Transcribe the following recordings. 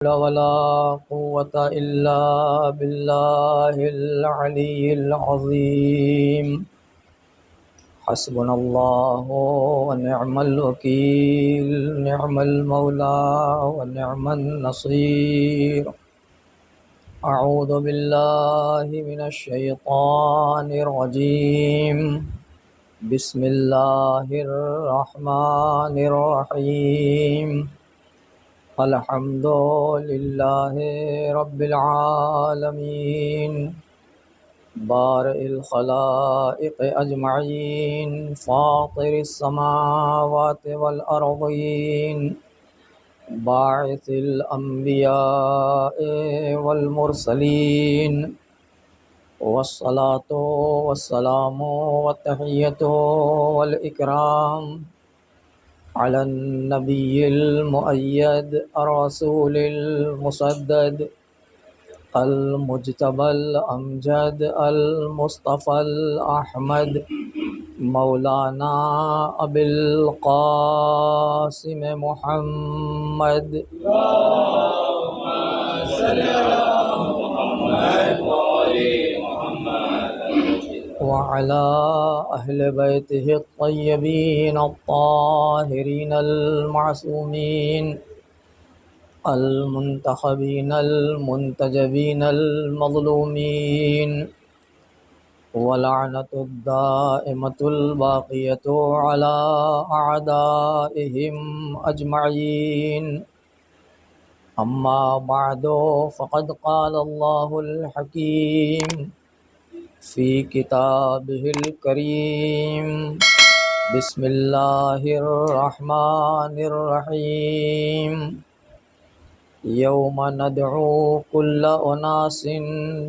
ولا قوة إلا بالله العلي العظيم. حسبنا الله ونعم الوكيل، نعم المولى ونعم النصير. أعوذ بالله من الشيطان الرجيم. بسم الله الرحمن الرحيم. الحمد لله رب العالمين، بارئ الخلائق أجمعين، فاطر السماوات والأرضين، باعث الأنبياء والمرسلين، والصلاة والسلام والتحية والإكرام على النبي المؤيد، الرسول المسدد، المجتبى الأمجد، المصطفى الأحمد، مولانا أبي القاسم محمد. اللهم صل على محمد وآل محمد وعلى أهل بيته الطيبين الطاهرين المعصومين المنتخبين المنتجبين المظلومين، ولعنة الدائمة الباقية على أعدائهم أجمعين. أما بعد، فقد قال الله الحكيم في كتابه الكريم. بسم الله الرحمن الرحيم. يوم ندعو كل أناس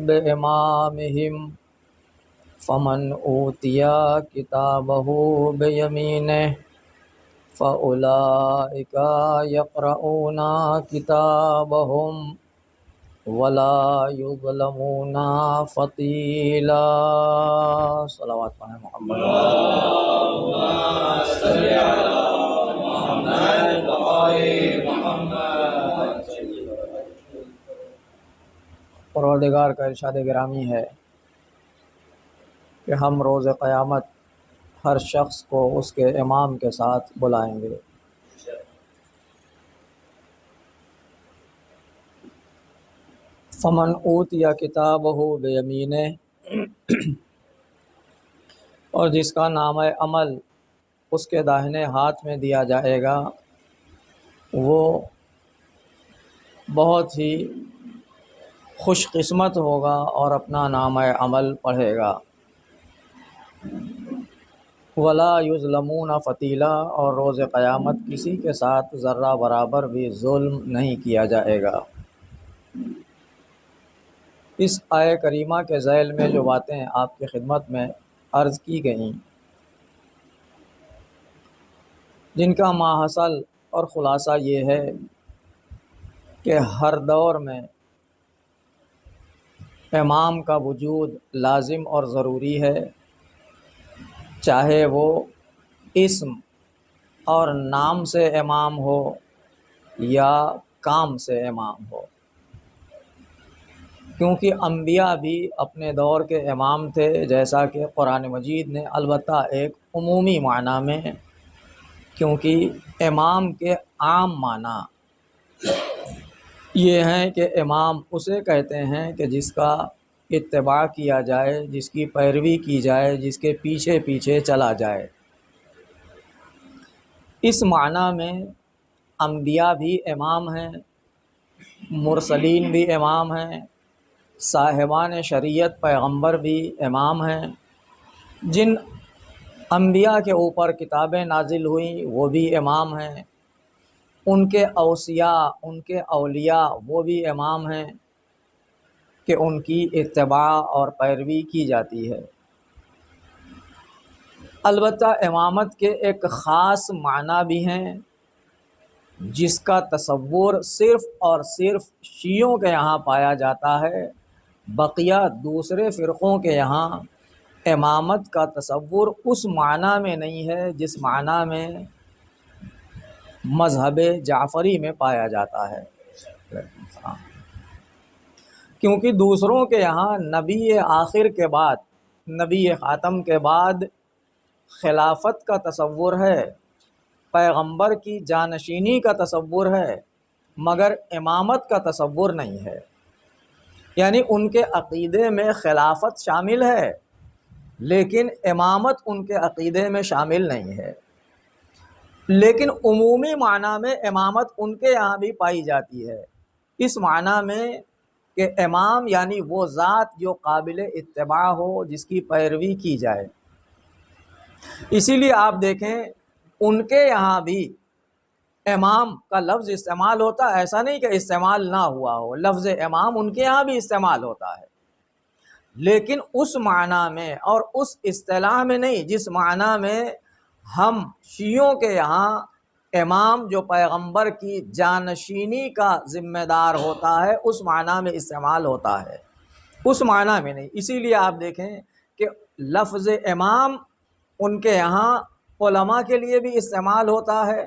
بإمامهم، فمن أوتي كتابه بيمينه فأولئك يقرؤون كتابهم ولا يظلمون فتيلا. صلوات پڑھیں محمد. اللهم صل على محمد وآل محمد. پروردگار کا ارشاد گرامی ہے کہ ہم روز قیامت ہر شخص کو اس کے امام کے ساتھ بلائیں گے. فمن اوتیا کتابہ بیمینہ، اور جس کا نام عمل اس کے داہنے ہاتھ میں دیا جائے گا، وہ بہت ہی خوش قسمت ہوگا اور اپنا نام عمل پڑھے گا. ولا یظلمون فتیلا، اور روز قیامت کسی کے ساتھ ذرہ برابر بھی ظلم نہیں کیا جائے گا. اس آیہ کریمہ کے ذیل میں جو باتیں آپ کی خدمت میں عرض کی گئیں، جن کا ماحصل اور خلاصہ یہ ہے کہ ہر دور میں امام کا وجود لازم اور ضروری ہے، چاہے وہ اسم اور نام سے امام ہو یا کام سے امام ہو، کیونکہ انبیاء بھی اپنے دور کے امام تھے، جیسا کہ قرآن مجید نے البتہ ایک عمومی معنی میں، کیونکہ امام کے عام معنی یہ ہیں کہ امام اسے کہتے ہیں کہ جس کا اتباع کیا جائے، جس کی پیروی کی جائے، جس کے پیچھے پیچھے چلا جائے. اس معنی میں انبیاء بھی امام ہیں، مرسلین بھی امام ہیں، صاحبان شریعت پیغمبر بھی امام ہیں. جن انبیاء کے اوپر کتابیں نازل ہوئیں وہ بھی امام ہیں، ان کے اوصیاء، ان کے اولیاء وہ بھی امام ہیں کہ ان کی اتباع اور پیروی کی جاتی ہے. البتہ امامت کے ایک خاص معنی بھی ہیں جس کا تصور صرف اور صرف شیعوں کے یہاں پایا جاتا ہے. بقیہ دوسرے فرقوں کے یہاں امامت کا تصور اس معنی میں نہیں ہے جس معنی میں مذہب جعفری میں پایا جاتا ہے. علیکم السلام۔ کیونکہ دوسروں کے یہاں نبی آخر کے بعد، نبی خاتم کے بعد خلافت کا تصور ہے، پیغمبر کی جانشینی کا تصور ہے، مگر امامت کا تصور نہیں ہے۔ یعنی ان کے عقیدے میں خلافت شامل ہے لیکن امامت ان کے عقیدے میں شامل نہیں ہے۔ لیکن عمومی معنی میں امامت ان کے یہاں بھی پائی جاتی ہے، اس معنی میں کہ امام یعنی وہ ذات جو قابل اتباع ہو، جس کی پیروی کی جائے۔ اسی لیے آپ دیکھیں ان کے یہاں بھی امام کا لفظ استعمال ہوتا ہے، ایسا نہیں کہ استعمال نہ ہوا ہو، لفظ امام ان کے یہاں بھی استعمال ہوتا ہے، لیکن اس معنی میں اور اس اصطلاح میں نہیں جس معنی میں ہم شیعوں کے یہاں امام جو پیغمبر کی جانشینی کا ذمہ دار ہوتا ہے اس معنی میں استعمال ہوتا ہے، اس معنی میں نہیں۔ اسی لیے آپ دیکھیں کہ لفظ امام ان کے یہاں علماء کے لیے بھی استعمال ہوتا ہے،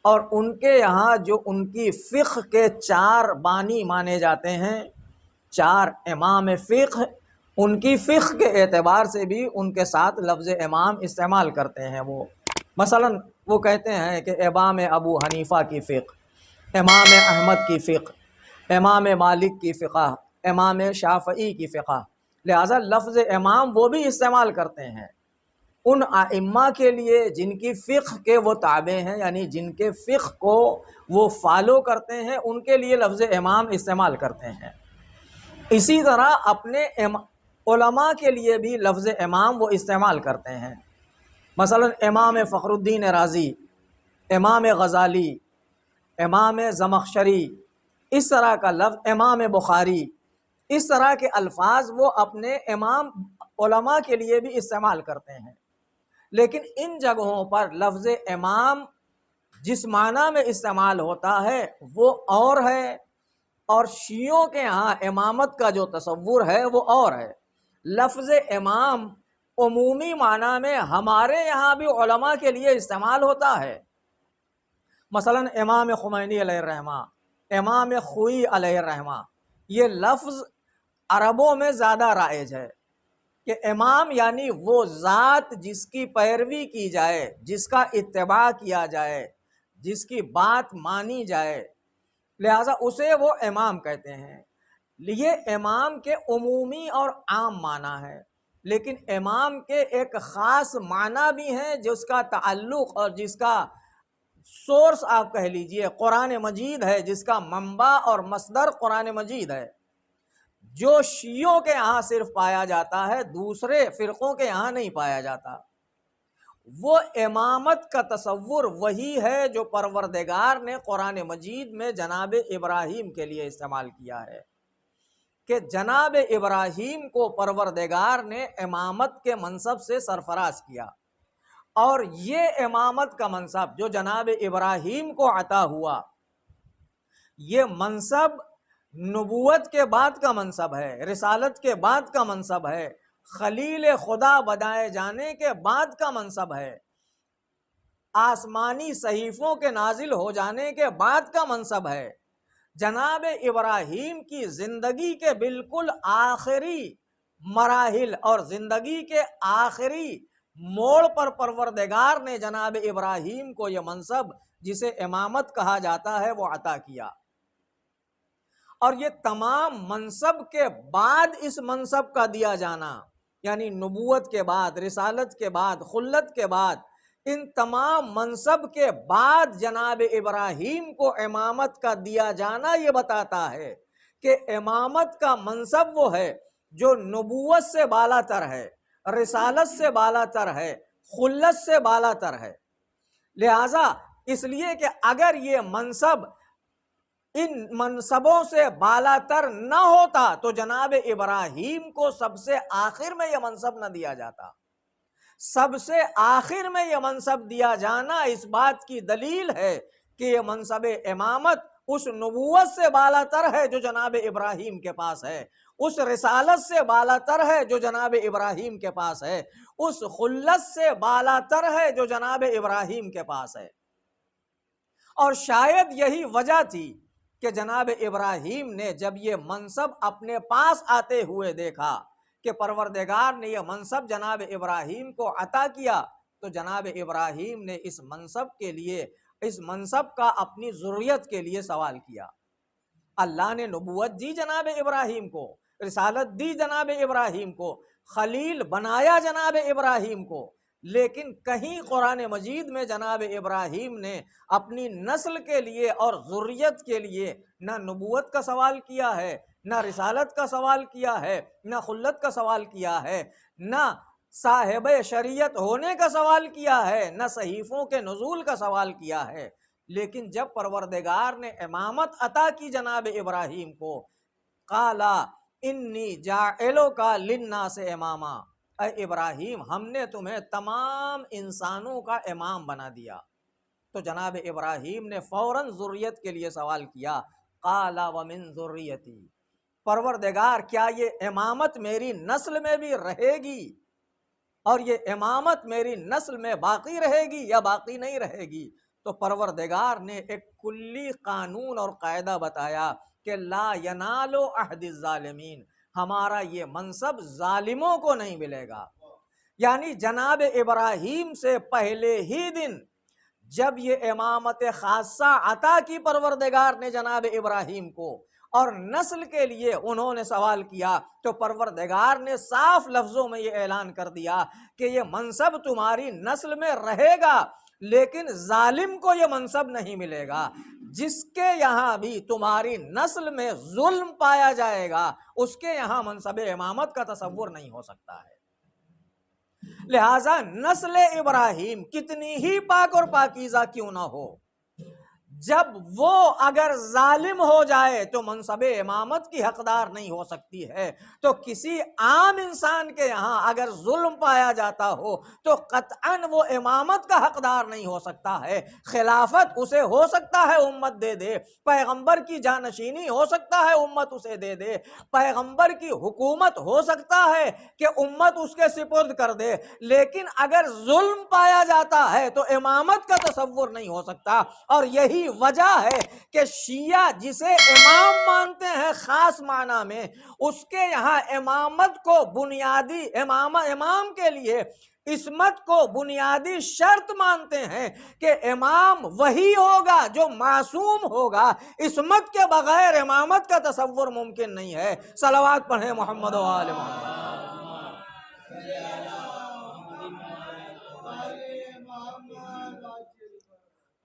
اور ان کے یہاں جو ان کی فقہ کے 4 بانی مانے جاتے ہیں، 4 امام فقہ، ان کی فقہ کے اعتبار سے بھی ان کے ساتھ لفظ امام استعمال کرتے ہیں۔ وہ مثلا وہ کہتے ہیں کہ امام ابو حنیفہ کی فقہ، امام احمد کی فقہ، امام مالک کی فقہ، امام شافعی کی فقہ، لہذا لفظ امام وہ بھی استعمال کرتے ہیں ان ائمہ کے لیے جن کی فقہ کے وہ تابع ہیں، یعنی جن کے فقہ کو وہ فالو کرتے ہیں، ان کے لیے لفظ امام استعمال کرتے ہیں۔ اسی طرح اپنے علماء کے لیے بھی لفظ امام وہ استعمال کرتے ہیں، مثلا امام فخر الدین رازی، امام غزالی، امام زمخشری، اس طرح کا لفظ امام بخاری، اس طرح کے الفاظ وہ اپنے امام علماء کے لیے بھی استعمال کرتے ہیں۔ لیکن ان جگہوں پر لفظ امام جس معنی میں استعمال ہوتا ہے وہ اور ہے، اور شیعوں کے ہاں امامت کا جو تصور ہے وہ اور ہے۔ لفظ امام عمومی معنی میں ہمارے یہاں بھی علماء کے لیے استعمال ہوتا ہے، مثلا امام خمینی علیہ الرحمہ، امام خوئی علیہ الرحمہ، یہ لفظ عربوں میں زیادہ رائج ہے کہ امام یعنی وہ ذات جس کی پیروی کی جائے، جس کا اتباع کیا جائے، جس کی بات مانی جائے، لہذا اسے وہ امام کہتے ہیں۔ یہ امام کے عمومی اور عام معنی ہے، لیکن امام کے ایک خاص معنی بھی ہیں جس کا تعلق اور جس کا سورس آپ کہہ لیجئے قرآن مجید ہے، جس کا منبع اور مصدر قرآن مجید ہے، جو شیعوں کے یہاں صرف پایا جاتا ہے، دوسرے فرقوں کے یہاں نہیں پایا جاتا۔ وہ امامت کا تصور وہی ہے جو پروردگار نے قرآن مجید میں جناب ابراہیم کے لیے استعمال کیا ہے، کہ جناب ابراہیم کو پروردگار نے امامت کے منصب سے سرفراز کیا، اور یہ امامت کا منصب جو جناب ابراہیم کو عطا ہوا، یہ منصب نبوت کے بعد کا منصب ہے، رسالت کے بعد کا منصب ہے، خلیل خدا بنائے جانے کے بعد کا منصب ہے، آسمانی صحیفوں کے نازل ہو جانے کے بعد کا منصب ہے۔ جناب ابراہیم کی زندگی کے بالکل آخری مراحل اور زندگی کے آخری موڑ پر پروردگار نے جناب ابراہیم کو یہ منصب جسے امامت کہا جاتا ہے وہ عطا کیا، اور یہ تمام منصب کے بعد اس منصب کا دیا جانا، یعنی نبوت کے بعد، رسالت کے بعد، خلت کے بعد، ان تمام منصب کے بعد جناب ابراہیم کو امامت کا دیا جانا یہ بتاتا ہے کہ امامت کا منصب وہ ہے جو نبوت سے بالا تر ہے، رسالت سے بالا تر ہے، خلت سے بالا تر ہے۔ لہذا اس لیے کہ اگر یہ منصب ان منصبوں سے بالا تر نہ ہوتا تو جناب ابراہیم کو سب سے آخر میں یہ منصب نہ دیا جاتا۔ سب سے آخر میں یہ منصب دیا جانا اس بات کی دلیل ہے کہ یہ منصب امامت اس نبوت سے بالا تر ہے جو جناب ابراہیم کے پاس ہے، اس رسالت سے بالا تر ہے جو جناب ابراہیم کے پاس ہے، اس خلت سے بالا تر ہے جو جناب ابراہیم کے پاس ہے۔ اور شاید یہی وجہ تھی کہ جناب ابراہیم نے جب یہ منصب اپنے پاس آتے ہوئے دیکھا کہ پروردگار نے یہ منصب جناب ابراہیم کو عطا کیا، تو جناب ابراہیم نے اس منصب کا اپنی ضروریت کے لیے سوال کیا۔ اللہ نے نبوت دی جناب ابراہیم کو، رسالت دی جناب ابراہیم کو، خلیل بنایا جناب ابراہیم کو، لیکن کہیں قرآن مجید میں جناب ابراہیم نے اپنی نسل کے لیے اور ذریت کے لیے نہ نبوت کا سوال کیا ہے، نہ رسالت کا سوال کیا ہے، نہ خلت کا سوال کیا ہے، نہ صاحب شریعت ہونے کا سوال کیا ہے، نہ صحیفوں کے نزول کا سوال کیا ہے۔ لیکن جب پروردگار نے امامت عطا کی جناب ابراہیم کو، قالا انی جاعلک للناس اماما، اے ابراہیم ہم نے تمہیں تمام انسانوں کا امام بنا دیا۔ تو جناب ابراہیم نے فوراً ذریت کے لیے سوال کیا، قالا ومن ذریتی، پروردگار کیا یہ امامت میری نسل میں بھی رہے گی، اور یہ امامت میری نسل میں باقی رہے گی یا باقی نہیں رہے گی؟ تو پروردگار نے ایک کلی قانون اور قاعدہ بتایا کہ لا ینال عہد الظالمین، ہمارا یہ منصب ظالموں کو نہیں ملے گا۔ یعنی جناب ابراہیم سے پہلے ہی دن جب یہ امامت خاصہ عطا کی پروردگار نے جناب ابراہیم کو، اور نسل کے لیے انہوں نے سوال کیا، تو پروردگار نے صاف لفظوں میں یہ اعلان کر دیا کہ یہ منصب تمہاری نسل میں رہے گا، لیکن ظالم کو یہ منصب نہیں ملے گا۔ جس کے یہاں بھی تمہاری نسل میں ظلم پایا جائے گا، اس کے یہاں منصب امامت کا تصور نہیں ہو سکتا ہے۔ لہٰذا نسل ابراہیم کتنی ہی پاک اور پاکیزہ کیوں نہ ہو، جب وہ اگر ظالم ہو جائے تو منصب امامت کی حقدار نہیں ہو سکتی ہے۔ تو کسی عام انسان کے یہاں اگر ظلم پایا جاتا ہو تو قطعاً وہ امامت کا حقدار نہیں ہو سکتا ہے۔ خلافت اسے ہو سکتا ہے امت دے دے، پیغمبر کی جانشینی ہو سکتا ہے امت اسے دے دے، پیغمبر کی حکومت ہو سکتا ہے کہ امت اس کے سپرد کر دے، لیکن اگر ظلم پایا جاتا ہے تو امامت کا تصور نہیں ہو سکتا۔ اور یہی وجہ ہے کہ شیعہ جسے امام مانتے ہیں خاص معنی میں، اس کے یہاں امامت کو بنیادی امام کے لیے عصمت کو بنیادی شرط مانتے ہیں کہ امام وہی ہوگا جو معصوم ہوگا، عصمت کے بغیر امامت کا تصور ممکن نہیں ہے۔ صلوات پڑھیں محمد و آل محمد۔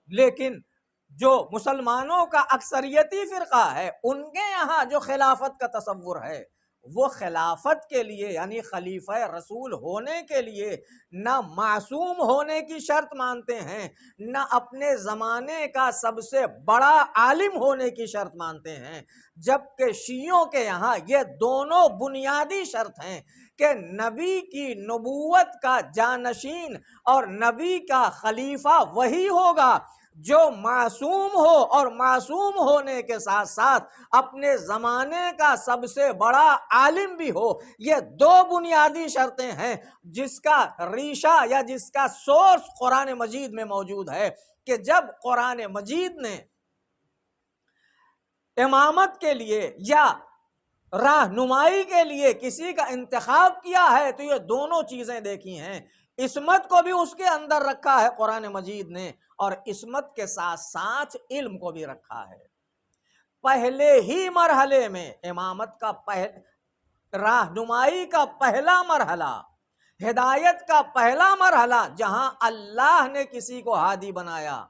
لیکن جو مسلمانوں کا اکثریتی فرقہ ہے، ان کے یہاں جو خلافت کا تصور ہے، وہ خلافت کے لیے یعنی خلیفہ رسول ہونے کے لیے نہ معصوم ہونے کی شرط مانتے ہیں، نہ اپنے زمانے کا سب سے بڑا عالم ہونے کی شرط مانتے ہیں، جبکہ شیعوں کے یہاں یہ دونوں بنیادی شرط ہیں کہ نبی کی نبوت کا جانشین اور نبی کا خلیفہ وہی ہوگا جو معصوم ہو، اور معصوم ہونے کے ساتھ ساتھ اپنے زمانے کا سب سے بڑا عالم بھی ہو۔ یہ دو بنیادی شرطیں ہیں جس کا ریشہ یا جس کا سورس قرآن مجید میں موجود ہے، کہ جب قرآن مجید نے امامت کے لیے یا رہنمائی کے لیے کسی کا انتخاب کیا ہے تو یہ دونوں چیزیں دیکھی ہیں۔ عصمت کو بھی اس کے اندر رکھا ہے قرآن مجید نے، اور عصمت کے ساتھ ساتھ علم کو بھی رکھا ہے۔ پہلے ہی مرحلے میں امامت کا رہنمائی کا پہلا مرحلہ، ہدایت کا پہلا مرحلہ جہاں اللہ نے کسی کو ہادی بنایا،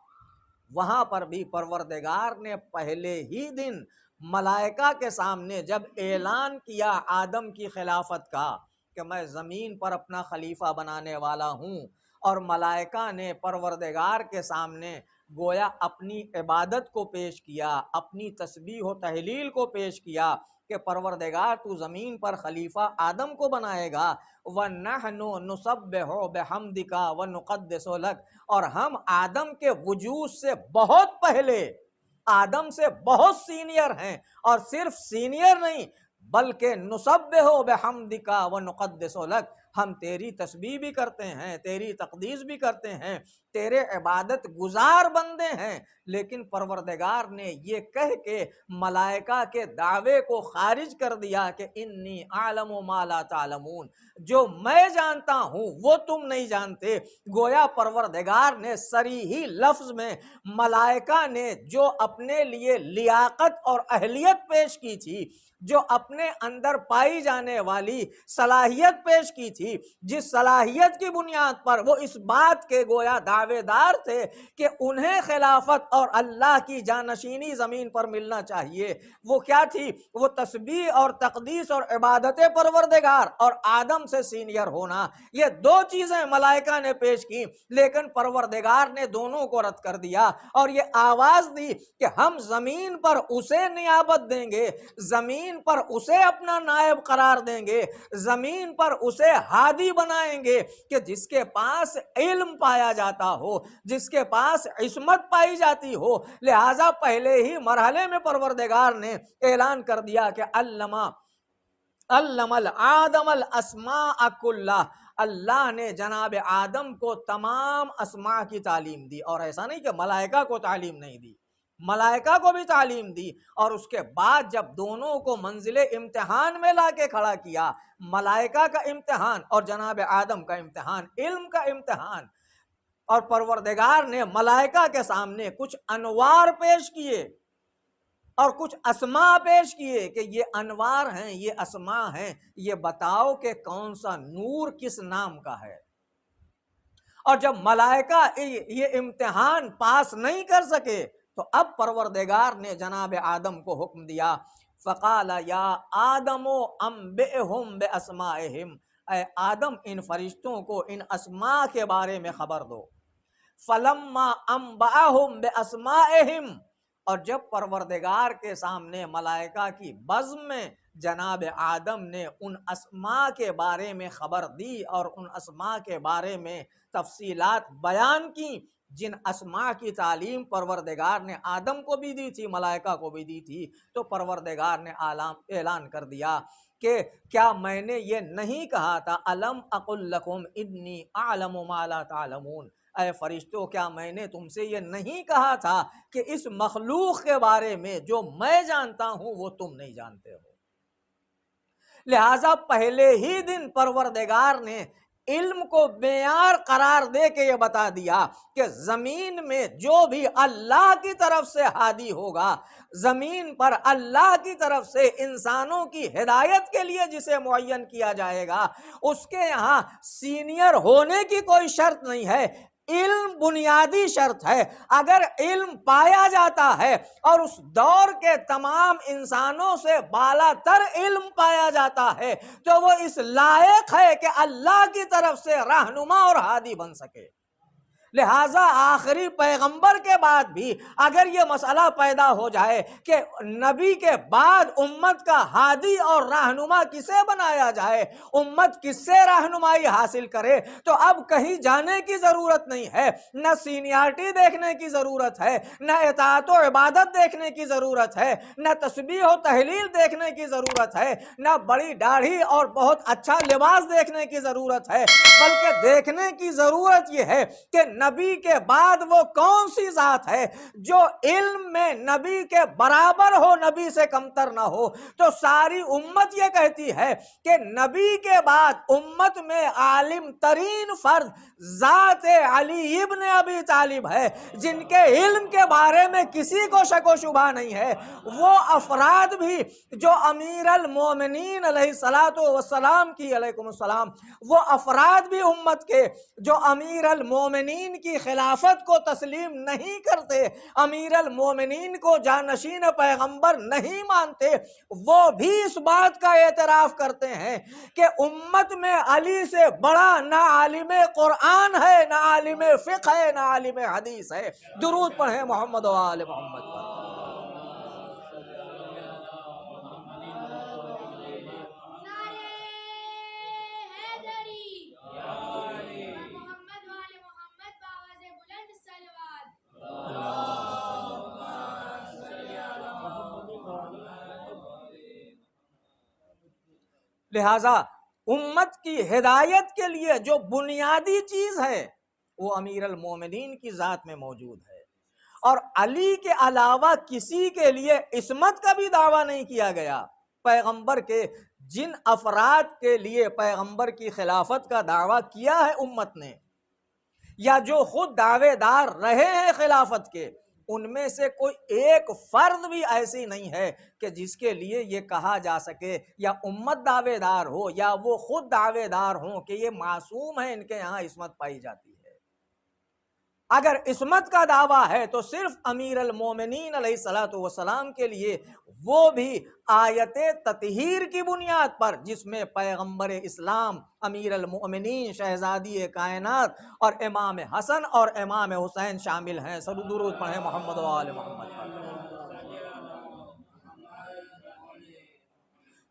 وہاں پر بھی پروردگار نے پہلے ہی دن ملائکہ کے سامنے جب اعلان کیا آدم کی خلافت کا کہ میں زمین پر اپنا خلیفہ بنانے والا ہوں، اور ملائکہ نے پروردگار کے سامنے گویا اپنی عبادت کو پیش کیا، اپنی تسبیح و تہلیل کو پیش کیا کہ پروردگار تو زمین پر خلیفہ آدم کو بنائے گا، وَنَحْنُ نُسَبِّحُ بِحَمْدِكَ وَنُقَدِّسُ لَكَ، اور ہم آدم کے وجود سے بہت پہلے، آدم سے بہت سینئر ہیں، اور صرف سینئر نہیں بلکہ نُسَبِّحُ بِحَمْدِكَ وَنُقَدِّسُ لَكَ، ہم تیری تسبیح بھی کرتے ہیں، تیری تقدیس بھی کرتے ہیں، تیرے عبادت گزار بندے ہیں، لیکن پروردگار نے یہ کہہ کے ملائکہ کے دعوے کو خارج کر دیا کہ انی اعلم ما لا تعلمون، جو میں جانتا ہوں وہ تم نہیں جانتے۔ گویا پروردگار نے صریحی لفظ میں ملائکہ نے جو اپنے لیے لیاقت اور اہلیت پیش کی تھی، جو اپنے اندر پائی جانے والی صلاحیت پیش کی تھی، جس صلاحیت کی بنیاد پر وہ اس بات کے گویا دعوے دار تھے کہ انہیں خلافت اور اللہ کی جانشینی زمین پر ملنا چاہیے، وہ کیا تھی؟ وہ تسبیح اور تقدیس اور عبادت پروردگار اور آدم سے سینئر ہونا۔ یہ دو چیزیں ملائکہ نے پیش کی، لیکن پروردگار نے دونوں کو رد کر دیا اور یہ آواز دی کہ ہم زمین پر اسے نیابت دیں گے، زمین پر اسے اپنا نائب قرار دیں گے، زمین پر اسے ہادی بنائیں گے کہ جس کے پاس علم پایا جاتا ہو، جس کے پاس عصمت پائی جاتی ہو۔ لہٰذا پہلے ہی مرحلے میں پروردگار نے اعلان کر دیا کہ علم الآدم الاسماء کلها، اللہ نے جناب آدم کو تمام اسماء کی تعلیم دی، اور ایسا نہیں کہ ملائکہ کو تعلیم نہیں دی، ملائکہ کو بھی تعلیم دی، اور اس کے بعد جب دونوں کو منزل امتحان میں لا کے کھڑا کیا، ملائکہ کا امتحان اور جناب آدم کا امتحان، علم کا امتحان، اور پروردگار نے ملائکہ کے سامنے کچھ انوار پیش کیے اور کچھ اسماء پیش کیے کہ یہ انوار ہیں، یہ اسماء ہیں، یہ بتاؤ کہ کون سا نور کس نام کا ہے۔ اور جب ملائکہ یہ امتحان پاس نہیں کر سکے تو اب پروردگار نے جناب آدم کو حکم دیا، فقال یا آدم انبئہم باسمائہم، اے آدم ان فرشتوں کو ان اسماء کے بارے میں خبر دو۔ فلما انبأہم باسمائہم، اور جب پروردگار کے سامنے ملائکہ کی بزم میں جناب آدم نے ان اسماء کے بارے میں خبر دی اور ان اسماء کے بارے میں تفصیلات بیان کی، جن اسماء کی تعلیم پروردگار نے آدم کو بھی دی تھی، ملائکہ کو بھی دی تھی، تو پروردگار نے اعلان کر دیا کہ کیا میں نے یہ نہیں کہا تھا الم اقل لکم انی اعلم ما لا تعلمون، اے فرشتوں کیا میں نے تم سے یہ نہیں کہا تھا کہ اس مخلوق کے بارے میں جو میں جانتا ہوں وہ تم نہیں جانتے ہو۔ لہٰذا پہلے ہی دن پروردگار نے علم کو معیار قرار دے کے یہ بتا دیا کہ زمین میں جو بھی اللہ کی طرف سے ہادی ہوگا، زمین پر اللہ کی طرف سے انسانوں کی ہدایت کے لیے جسے معین کیا جائے گا، اس کے یہاں سینئر ہونے کی کوئی شرط نہیں ہے، علم بنیادی شرط ہے۔ اگر علم پایا جاتا ہے اور اس دور کے تمام انسانوں سے بالا تر علم پایا جاتا ہے تو وہ اس لائق ہے کہ اللہ کی طرف سے رہنما اور ہادی بن سکے۔ لہٰذا آخری پیغمبر کے بعد بھی اگر یہ مسئلہ پیدا ہو جائے کہ نبی کے بعد امت کا ہادی اور رہنما کسے بنایا جائے، امت کس سے رہنمائی حاصل کرے، تو اب کہیں جانے کی ضرورت نہیں ہے، نہ سینیارٹی دیکھنے کی ضرورت ہے، نہ اطاعت و عبادت دیکھنے کی ضرورت ہے، نہ تسبیح و تحلیل دیکھنے کی ضرورت ہے، نہ بڑی داڑھی اور بہت اچھا لباس دیکھنے کی ضرورت ہے، بلکہ دیکھنے کی ضرورت یہ ہے کہ نبی کے بعد وہ کون سی ذات ہے جو علم میں نبی کے برابر ہو، نبی سے کمتر نہ ہو۔ تو ساری امت یہ کہتی ہے کہ نبی کے بعد امت میں عالم ترین فرد ذات علی ابن ابی طالب ہے، جن کے علم کے بارے میں کسی کو شک و شبہ نہیں ہے۔ وہ افراد بھی جو امیر المومنین علیہ الصلوۃ والسلام کی علیکم السلام، وہ افراد بھی امت کے جو امیر المومنین کی خلافت کو تسلیم نہیں کرتے، امیر المومنین کو جانشین پیغمبر نہیں مانتے، وہ بھی اس بات کا اعتراف کرتے ہیں کہ امت میں علی سے بڑا نہ عالم قرآن ہے، نہ عالم فقہ ہے، نہ عالم حدیث ہے۔ درود پڑھیں محمد و آل محمد پر۔ لہٰذا امت کی ہدایت کے لیے جو بنیادی چیز ہے وہ امیر المومنین کی ذات میں موجود ہے، اور علی کے علاوہ کسی کے لیے عصمت کا بھی دعویٰ نہیں کیا گیا۔ پیغمبر کے جن افراد کے لیے پیغمبر کی خلافت کا دعویٰ کیا ہے امت نے، یا جو خود دعوے دار رہے ہیں خلافت کے، ان میں سے کوئی ایک فرد بھی ایسی نہیں ہے کہ جس کے لیے یہ کہا جا سکے، یا امت دعوے دار ہو یا وہ خود دعوے دار ہوں کہ یہ معصوم ہے، ان کے یہاں عصمت پائی جاتی ہے۔ اگر عصمت کا دعویٰ ہے تو صرف امیر المومنین علیہ الصلوۃ والسلام کے لیے، وہ بھی آیت تطہیر کی بنیاد پر، جس میں پیغمبر اسلام امیر المومنین شہزادی کائنات اور امام حسن اور امام حسین شامل ہیں۔ سب درود پڑھیں محمد و آل محمد۔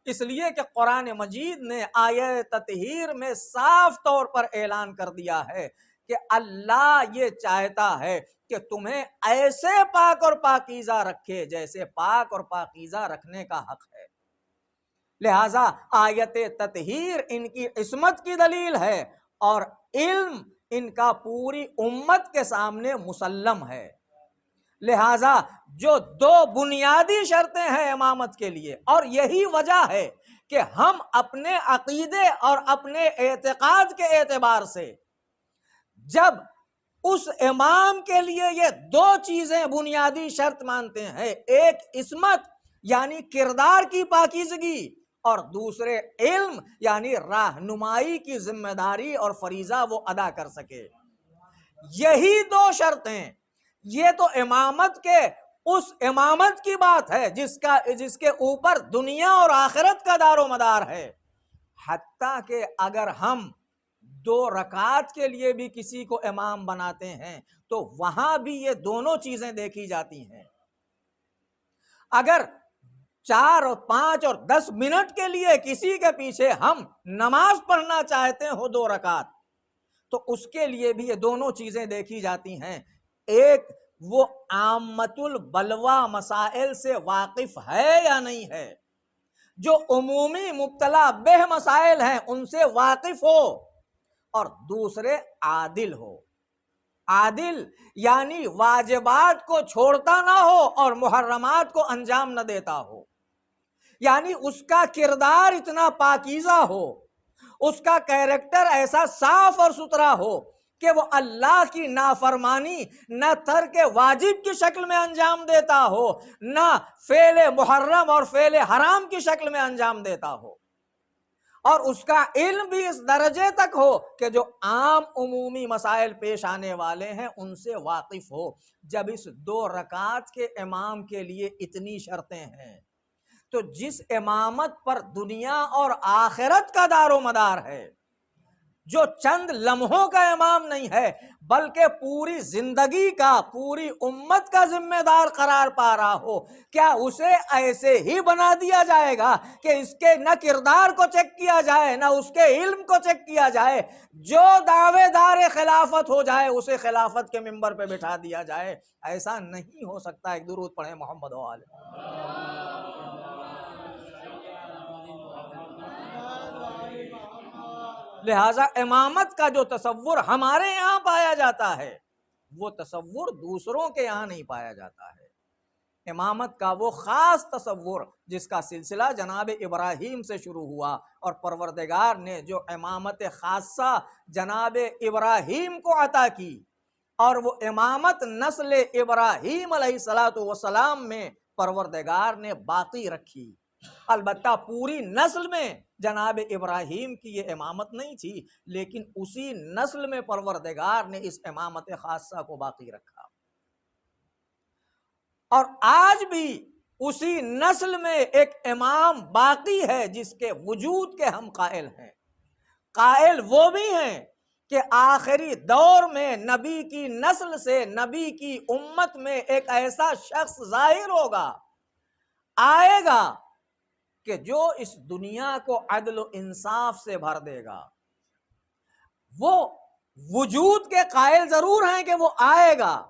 اس لیے کہ قرآن مجید نے آیت تطہیر میں صاف طور پر اعلان کر دیا ہے کہ اللہ یہ چاہتا ہے کہ تمہیں ایسے پاک اور پاکیزہ رکھے جیسے پاک اور پاکیزہ رکھنے کا حق ہے۔ لہٰذا آیت تطہیر ان کی عصمت کی دلیل ہے، اور علم ان کا پوری امت کے سامنے مسلم ہے۔ لہٰذا جو دو بنیادی شرطیں ہیں امامت کے لیے، اور یہی وجہ ہے کہ ہم اپنے عقیدے اور اپنے اعتقاد کے اعتبار سے جب اس امام کے لیے یہ دو چیزیں بنیادی شرط مانتے ہیں، ایک عصمت یعنی کردار کی پاکیزگی، اور دوسرے علم یعنی رہنمائی کی ذمہ داری اور فریضہ وہ ادا کر سکے، یہی دو شرطیں، یہ تو امامت کے اس امامت کی بات ہے جس کے اوپر دنیا اور آخرت کا دار و مدار ہے۔ حتیٰ کہ اگر ہم 2 رکعت کے لیے بھی کسی کو امام بناتے ہیں تو وہاں بھی یہ دونوں چیزیں دیکھی جاتی ہیں۔ اگر 4 اور 5 اور 10 منٹ کے لیے کسی کے پیچھے ہم نماز پڑھنا چاہتے ہو 2 رکعت، تو اس کے لیے بھی یہ دونوں چیزیں دیکھی جاتی ہیں۔ ایک، وہ عامۃ البلوہ مسائل سے واقف ہے یا نہیں ہے، جو عمومی مبتلا بہ مسائل ہیں ان سے واقف ہو، اور دوسرے عادل ہو۔ عادل یعنی واجبات کو چھوڑتا نہ ہو اور محرمات کو انجام نہ دیتا ہو، یعنی اس کا کردار اتنا پاکیزہ ہو، اس کا کیریکٹر ایسا صاف اور ستھرا ہو کہ وہ اللہ کی نافرمانی نہ ترک واجب کی شکل میں انجام دیتا ہو، نہ فعل محرم اور فعل حرام کی شکل میں انجام دیتا ہو، اور اس کا علم بھی اس درجے تک ہو کہ جو عام عمومی مسائل پیش آنے والے ہیں ان سے واقف ہو۔ جب اس 2 رکعت کے امام کے لیے اتنی شرطیں ہیں تو جس امامت پر دنیا اور آخرت کا دار و مدار ہے، جو چند لمحوں کا امام نہیں ہے بلکہ پوری زندگی کا، پوری امت کا ذمہ دار قرار پا رہا ہو، کیا اسے ایسے ہی بنا دیا جائے گا کہ اس کے نہ کردار کو چیک کیا جائے نہ اس کے علم کو چیک کیا جائے؟ جو دعوے دار خلافت ہو جائے اسے خلافت کے منبر پہ بٹھا دیا جائے؟ ایسا نہیں ہو سکتا۔ ایک درود پڑھیں محمد و آل۔ لہٰذا امامت کا جو تصور ہمارے یہاں پایا جاتا ہے وہ تصور دوسروں کے یہاں نہیں پایا جاتا ہے۔ امامت کا وہ خاص تصور جس کا سلسلہ جناب ابراہیم سے شروع ہوا، اور پروردگار نے جو امامت خاصہ جناب ابراہیم کو عطا کی، اور وہ امامت نسل ابراہیم علیہ الصلوۃ والسلام میں پروردگار نے باقی رکھی۔ البتہ پوری نسل میں جناب ابراہیم کی یہ امامت نہیں تھی، لیکن اسی نسل میں پروردگار نے اس امامت خاصہ کو باقی رکھا، اور آج بھی اسی نسل میں ایک امام باقی ہے جس کے وجود کے ہم قائل ہیں۔ قائل وہ بھی ہیں کہ آخری دور میں نبی کی نسل سے، نبی کی امت میں ایک ایسا شخص ظاہر ہوگا، آئے گا کہ جو اس دنیا کو عدل و انصاف سے بھر دے گا۔ وہ وجود کے قائل ضرور ہیں کہ وہ آئے گا،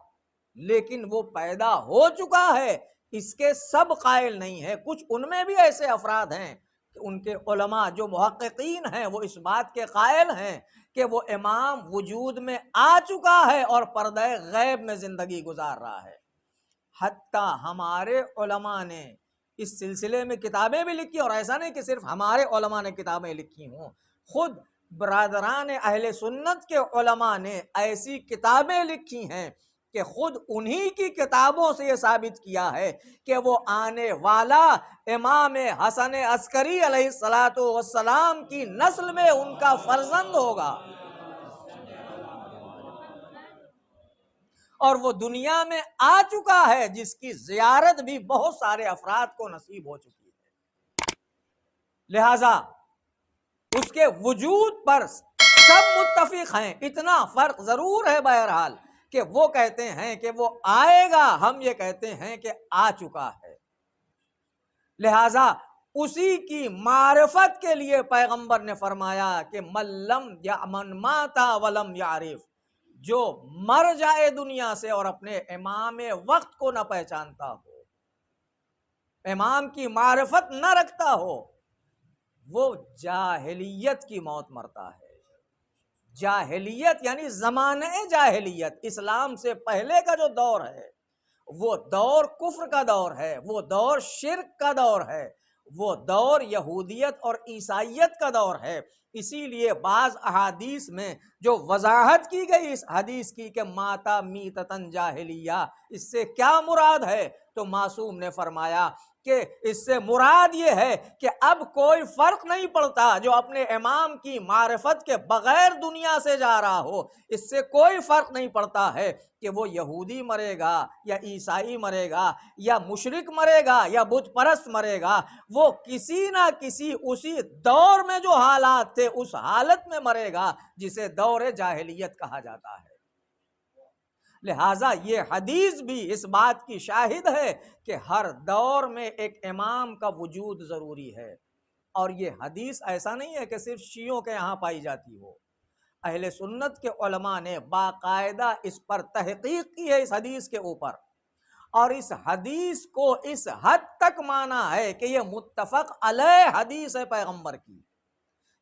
لیکن وہ پیدا ہو چکا ہے اس کے سب قائل نہیں ہے۔ کچھ ان میں بھی ایسے افراد ہیں کہ ان کے علماء جو محققین ہیں وہ اس بات کے قائل ہیں کہ وہ امام وجود میں آ چکا ہے اور پردہ غیب میں زندگی گزار رہا ہے۔ حتیٰ ہمارے علماء نے اس سلسلے میں کتابیں بھی لکھی، اور ایسا نہیں کہ صرف ہمارے علماء نے کتابیں لکھی ہوں، خود برادران اہل سنت کے علماء نے ایسی کتابیں لکھی ہیں کہ خود انہی کی کتابوں سے یہ ثابت کیا ہے کہ وہ آنے والا امام حسن عسکری علیہ السلام کی نسل میں ان کا فرزند ہوگا، اور وہ دنیا میں آ چکا ہے، جس کی زیارت بھی بہت سارے افراد کو نصیب ہو چکی ہے۔ لہذا اس کے وجود پر سب متفق ہیں، اتنا فرق ضرور ہے بہرحال کہ وہ کہتے ہیں کہ وہ آئے گا، ہم یہ کہتے ہیں کہ آ چکا ہے۔ لہذا اسی کی معرفت کے لیے پیغمبر نے فرمایا کہ من ماتا ولم یعرف، جو مر جائے دنیا سے اور اپنے امام وقت کو نہ پہچانتا ہو، امام کی معرفت نہ رکھتا ہو، وہ جاہلیت کی موت مرتا ہے۔ جاہلیت یعنی زمانہ جاہلیت، اسلام سے پہلے کا جو دور ہے وہ دور کفر کا دور ہے، وہ دور شرک کا دور ہے، وہ دور یہودیت اور عیسائیت کا دور ہے۔ اسی لیے بعض احادیث میں جو وضاحت کی گئی اس حدیث کی کہ ماتا میتتن جاہلیہ، اس سے کیا مراد ہے، تو معصوم نے فرمایا کہ اس سے مراد یہ ہے کہ اب کوئی فرق نہیں پڑتا جو اپنے امام کی معرفت کے بغیر دنیا سے جا رہا ہو، اس سے کوئی فرق نہیں پڑتا ہے کہ وہ یہودی مرے گا یا عیسائی مرے گا یا مشرک مرے گا یا بت پرست مرے گا، وہ کسی نہ کسی اسی دور میں جو حالات تھے اس حالت میں مرے گا جسے دور جاہلیت کہا جاتا ہے۔ لہٰذا یہ حدیث بھی اس بات کی شاہد ہے کہ ہر دور میں ایک امام کا وجود ضروری ہے، اور یہ حدیث ایسا نہیں ہے کہ صرف شیعوں کے یہاں پائی جاتی ہو، اہل سنت کے علماء نے باقاعدہ اس پر تحقیق کی ہے اس حدیث کے اوپر، اور اس حدیث کو اس حد تک مانا ہے کہ یہ متفق علیہ حدیث ہے پیغمبر کی۔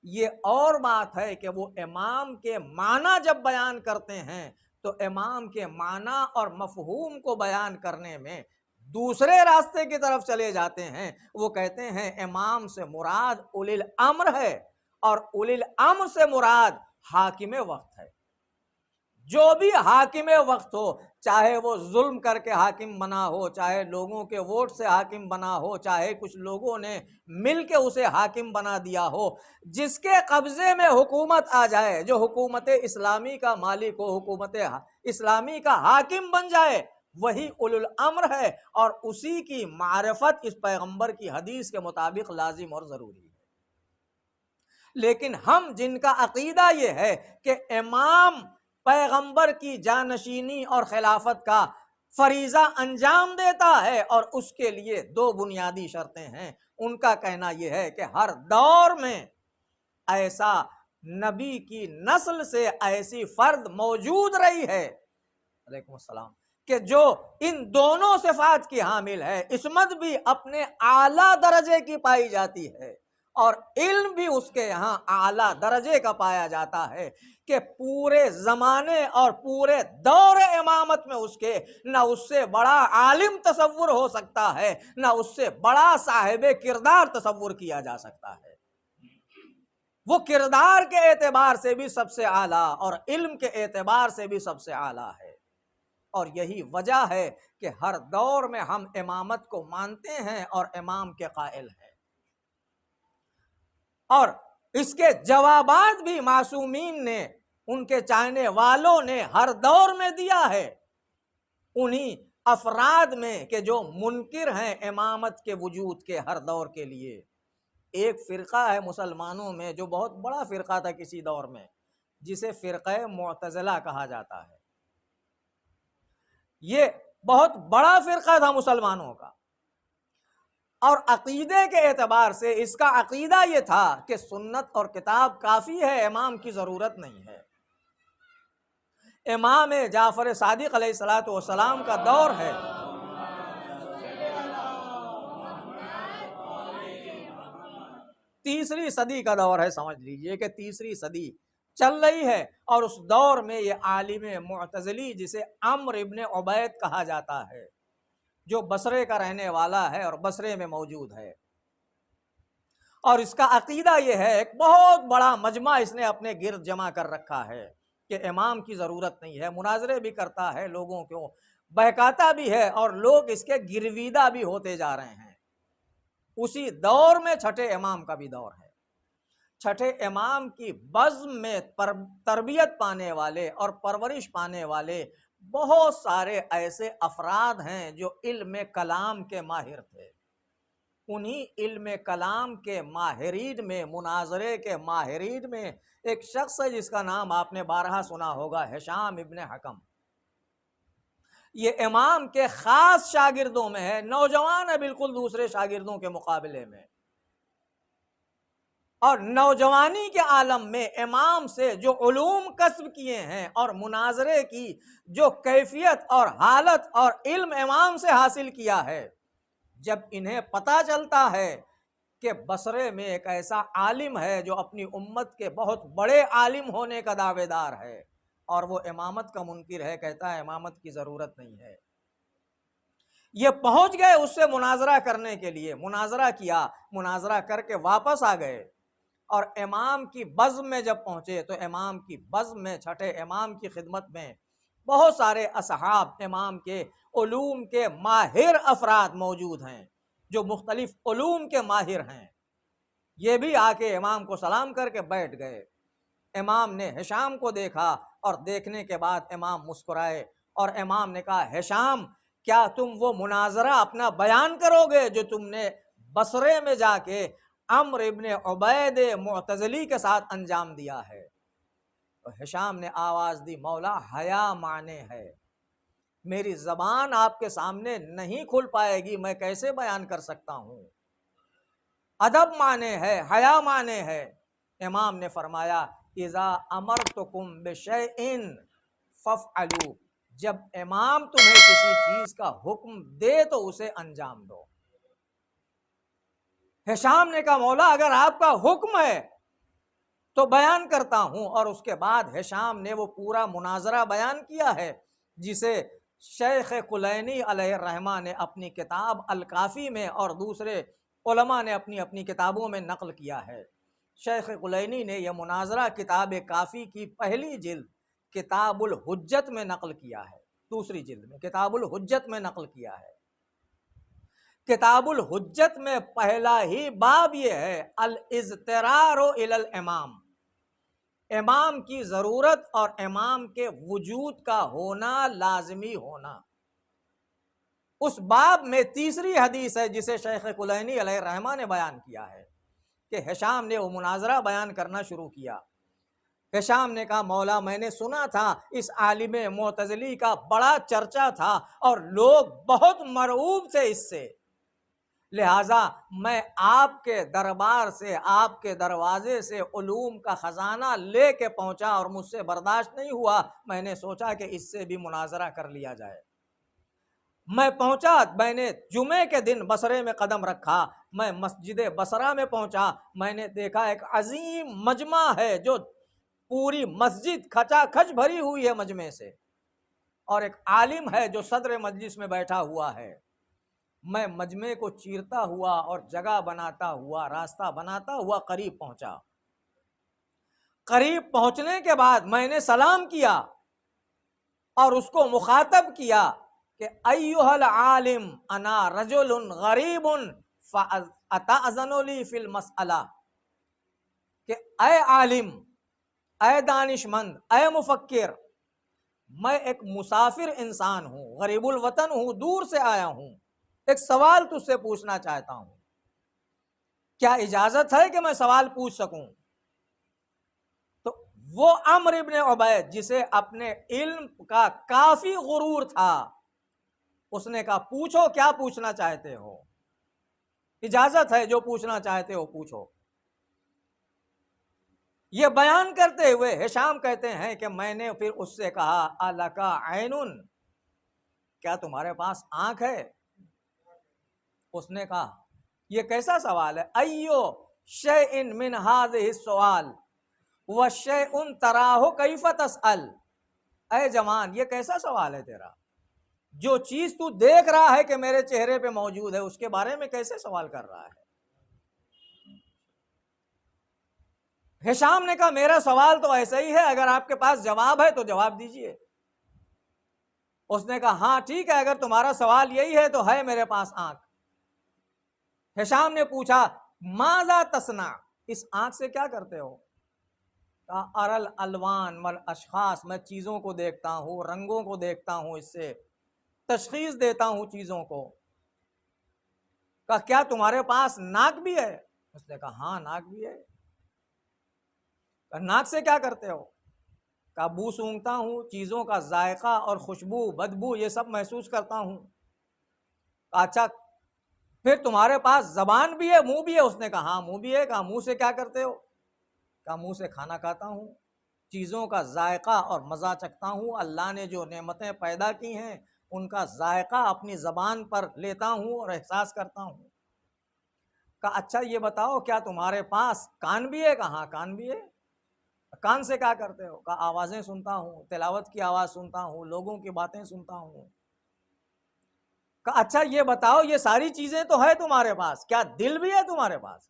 یہ اور بات ہے کہ وہ امام کے معنی جب بیان کرتے ہیں تو امام کے معنی اور مفہوم کو بیان کرنے میں دوسرے راستے کی طرف چلے جاتے ہیں۔ وہ کہتے ہیں امام سے مراد اولی الامر ہے، اور اولی الامر سے مراد حاکم وقت ہے۔ جو بھی حاکم وقت ہو، چاہے وہ ظلم کر کے حاکم بنا ہو، چاہے لوگوں کے ووٹ سے حاکم بنا ہو، چاہے کچھ لوگوں نے مل کے اسے حاکم بنا دیا ہو، جس کے قبضے میں حکومت آ جائے، جو حکومت اسلامی کا مالک ہو، حکومت اسلامی کا حاکم بن جائے، وہی اولو الامر ہے، اور اسی کی معرفت اس پیغمبر کی حدیث کے مطابق لازم اور ضروری ہے۔ لیکن ہم جن کا عقیدہ یہ ہے کہ امام پیغمبر کی جانشینی اور خلافت کا فریضہ انجام دیتا ہے، اور اس کے لیے دو بنیادی شرطیں ہیں، ان کا کہنا یہ ہے کہ ہر دور میں ایسا نبی کی نسل سے ایسی فرد موجود رہی ہے، علیکم السلام، کہ جو ان دونوں صفات کی حامل ہے، عصمت بھی اپنے اعلیٰ درجے کی پائی جاتی ہے اور علم بھی اس کے یہاں اعلیٰ درجے کا پایا جاتا ہے، کہ پورے زمانے اور پورے دور امامت میں اس کے نہ اس سے بڑا عالم تصور ہو سکتا ہے، نہ اس سے بڑا صاحب کردار تصور کیا جا سکتا ہے۔ وہ کردار کے اعتبار سے بھی سب سے اعلیٰ اور علم کے اعتبار سے بھی سب سے اعلیٰ ہے، اور یہی وجہ ہے کہ ہر دور میں ہم امامت کو مانتے ہیں اور امام کے قائل ہیں، اور اس کے جوابات بھی معصومین نے، ان کے چاہنے والوں نے ہر دور میں دیا ہے، انہی افراد میں کہ جو منکر ہیں امامت کے وجود کے ہر دور کے لیے۔ ایک فرقہ ہے مسلمانوں میں جو بہت بڑا فرقہ تھا کسی دور میں، جسے فرقہ معتزلہ کہا جاتا ہے۔ یہ بہت بڑا فرقہ تھا مسلمانوں کا، اور عقیدے کے اعتبار سے اس کا عقیدہ یہ تھا کہ سنت اور کتاب کافی ہے، امام کی ضرورت نہیں ہے۔ امام جعفر صادق علیہ السلام کا دور ہے، تیسری صدی کا دور ہے، سمجھ لیجئے کہ تیسری صدی چل رہی ہے، اور اس دور میں یہ عالم معتزلی جسے عمرو ابن عبید کہا جاتا ہے، جو بصرے کا رہنے والا ہے اور بصرے میں موجود ہے، اور اس کا عقیدہ یہ ہے، ایک بہت بڑا مجمع اس نے اپنے گرد جمع کر رکھا ہے کہ امام کی ضرورت نہیں ہے، مناظرے بھی کرتا ہے، لوگوں کو بہکاتا بھی ہے، اور لوگ اس کے گرویدہ بھی ہوتے جا رہے ہیں۔ اسی دور میں چھٹے امام کا بھی دور ہے۔ چھٹے امام کی بزم میں تربیت پانے والے اور پرورش پانے والے بہت سارے ایسے افراد ہیں جو علم کلام کے ماہر تھے۔ انہی علم کلام کے ماہرین میں، مناظرے کے ماہرین میں ایک شخص ہے جس کا نام آپ نے بارہا سنا ہوگا، ہشام ابن حکم۔ یہ امام کے خاص شاگردوں میں ہے، نوجوان ہے بالکل دوسرے شاگردوں کے مقابلے میں، اور نوجوانی کے عالم میں امام سے جو علوم کسب کیے ہیں اور مناظرے کی جو کیفیت اور حالت اور علم امام سے حاصل کیا ہے، جب انہیں پتہ چلتا ہے کہ بصرے میں ایک ایسا عالم ہے جو اپنی امت کے بہت بڑے عالم ہونے کا دعوے دار ہے اور وہ امامت کا منکر ہے، کہتا ہے امامت کی ضرورت نہیں ہے، یہ پہنچ گئے اس سے مناظرہ کرنے کے لیے، مناظرہ کیا، مناظرہ کر کے واپس آ گئے، اور امام کی بزم میں جب پہنچے تو امام کی بزم میں چھٹے امام کی خدمت میں بہت سارے اصحاب امام کے علوم کے ماہر افراد موجود ہیں، جو مختلف علوم کے ماہر ہیں۔ یہ بھی آ کے امام کو سلام کر کے بیٹھ گئے۔ امام نے ہشام کو دیکھا، اور دیکھنے کے بعد امام مسکرائے، اور امام نے کہا، ہشام کیا تم وہ مناظرہ اپنا بیان کرو گے جو تم نے بصرے میں جا کے عمرو ابن عبید معتزلی کے ساتھ انجام دیا ہے؟ تو ہشام نے آواز دی، مولا حیا معنی ہے، میری زبان آپ کے سامنے نہیں کھل پائے گی، میں کیسے بیان کر سکتا ہوں؟ ادب معنی ہے، حیا معنی ہے۔ امام نے فرمایا، اذا امرتکم بشیء فافعلوا، جب امام تمہیں کسی چیز کا حکم دے تو اسے انجام دو۔ ہشام نے کہا، مولا اگر آپ کا حکم ہے تو بیان کرتا ہوں، اور اس کے بعد ہشام نے وہ پورا مناظرہ بیان کیا ہے جسے شیخ کلینی علیہ الرحمہ نے اپنی کتاب الکافی میں اور دوسرے علماء نے اپنی اپنی کتابوں میں نقل کیا ہے۔ شیخ کلینی نے یہ مناظرہ کتاب کافی کی پہلی جلد کتاب الحجت میں نقل کیا ہے، دوسری جلد میں کتاب الحجت میں نقل کیا ہے۔ کتاب الحجت میں پہلا ہی باب یہ ہے، الاضطرار الی الامام، امام کی ضرورت اور امام کے وجود کا ہونا، لازمی ہونا۔ اس باب میں تیسری حدیث ہے جسے شیخ کلینی علیہ الرحمہ نے بیان کیا ہے کہ ہشام نے وہ مناظرہ بیان کرنا شروع کیا۔ ہشام نے کہا، مولا میں نے سنا تھا اس عالم معتزلی کا بڑا چرچا تھا اور لوگ بہت مرعوب تھے اس سے، لہٰذا میں آپ کے دربار سے، آپ کے دروازے سے علوم کا خزانہ لے کے پہنچا، اور مجھ سے برداشت نہیں ہوا، میں نے سوچا کہ اس سے بھی مناظرہ کر لیا جائے۔ میں پہنچا، میں نے جمعے کے دن بصرے میں قدم رکھا، میں مسجد بصرہ میں پہنچا، میں نے دیکھا ایک عظیم مجمع ہے جو پوری مسجد کھچا کھچ بھری ہوئی ہے مجمع سے، اور ایک عالم ہے جو صدر مجلس میں بیٹھا ہوا ہے۔ میں مجمع کو چیرتا ہوا اور جگہ بناتا ہوا، راستہ بناتا ہوا قریب پہنچا۔ قریب پہنچنے کے بعد میں نے سلام کیا اور اس کو مخاطب کیا کہ ایھا العالم انا رجل غریب فاتأذن لی فی المسئلہ، کہ اے عالم، اے دانشمند، اے مفکر، میں ایک مسافر انسان ہوں، غریب الوطن ہوں، دور سے آیا ہوں، ایک سوال تجھ سے پوچھنا چاہتا ہوں، کیا اجازت ہے کہ میں سوال پوچھ سکوں؟ تو وہ عمرو ابن عبید جسے اپنے علم کا کافی غرور تھا، اس نے کہا، پوچھو، کیا پوچھنا چاہتے ہو، اجازت ہے، جو پوچھنا چاہتے ہو پوچھو۔ یہ بیان کرتے ہوئے ہشام کہتے ہیں کہ میں نے پھر اس سے کہا، الکا عین، کیا تمہارے پاس آنکھ ہے؟ اس نے کہا، یہ کیسا سوال ہے، ایو شیء من هذه السؤال وشیء تراہ کیف تسأل. اے جوان یہ کیسا سوال ہے تیرا؟ جو چیز تو دیکھ رہا ہے کہ میرے چہرے پہ موجود ہے اس کے بارے میں کیسے سوال کر رہا ہے؟ ہشام نے کہا میرا سوال تو ایسا ہی ہے، اگر آپ کے پاس جواب ہے تو جواب دیجئے. اس نے کہا ہاں ٹھیک ہے، اگر تمہارا سوال یہی ہے تو ہے میرے پاس آنکھ. ہشام نے پوچھا ماذا تصنع، اس آنکھ سے کیا کرتے ہو؟ کہا ارل الوان والاشخاص، میں چیزوں کو دیکھتا ہوں، رنگوں کو دیکھتا ہوں، اس سے تشخیص دیتا ہوں چیزوں کو. کہا کیا تمہارے پاس ناک بھی ہے؟ اس نے کہا ہاں ناک بھی ہے. کہا ناک سے کیا کرتے ہو؟ کہا بو سونگھتا ہوں، چیزوں کا ذائقہ اور خوشبو بدبو یہ سب محسوس کرتا ہوں. کہا اچھا پھر تمہارے پاس زبان بھی ہے، منہ بھی ہے؟ اس نے کہا ہاں منہ بھی ہے. کہا منہ سے کیا کرتے ہو؟ کہا منہ سے کھانا کھاتا ہوں، چیزوں کا ذائقہ اور مزہ چکھتا ہوں، اللہ نے جو نعمتیں پیدا کی ہیں ان کا ذائقہ اپنی زبان پر لیتا ہوں اور احساس کرتا ہوں. کہا اچھا یہ بتاؤ کیا تمہارے پاس کان بھی ہے؟ کہا ہاں کان بھی ہے. کان سے کیا کرتے ہو؟ کہا آوازیں سنتا ہوں، تلاوت کی آواز سنتا ہوں، لوگوں کی باتیں سنتا ہوں. کہا اچھا یہ بتاؤ یہ ساری چیزیں تو ہے تمہارے پاس، کیا دل بھی ہے تمہارے پاس؟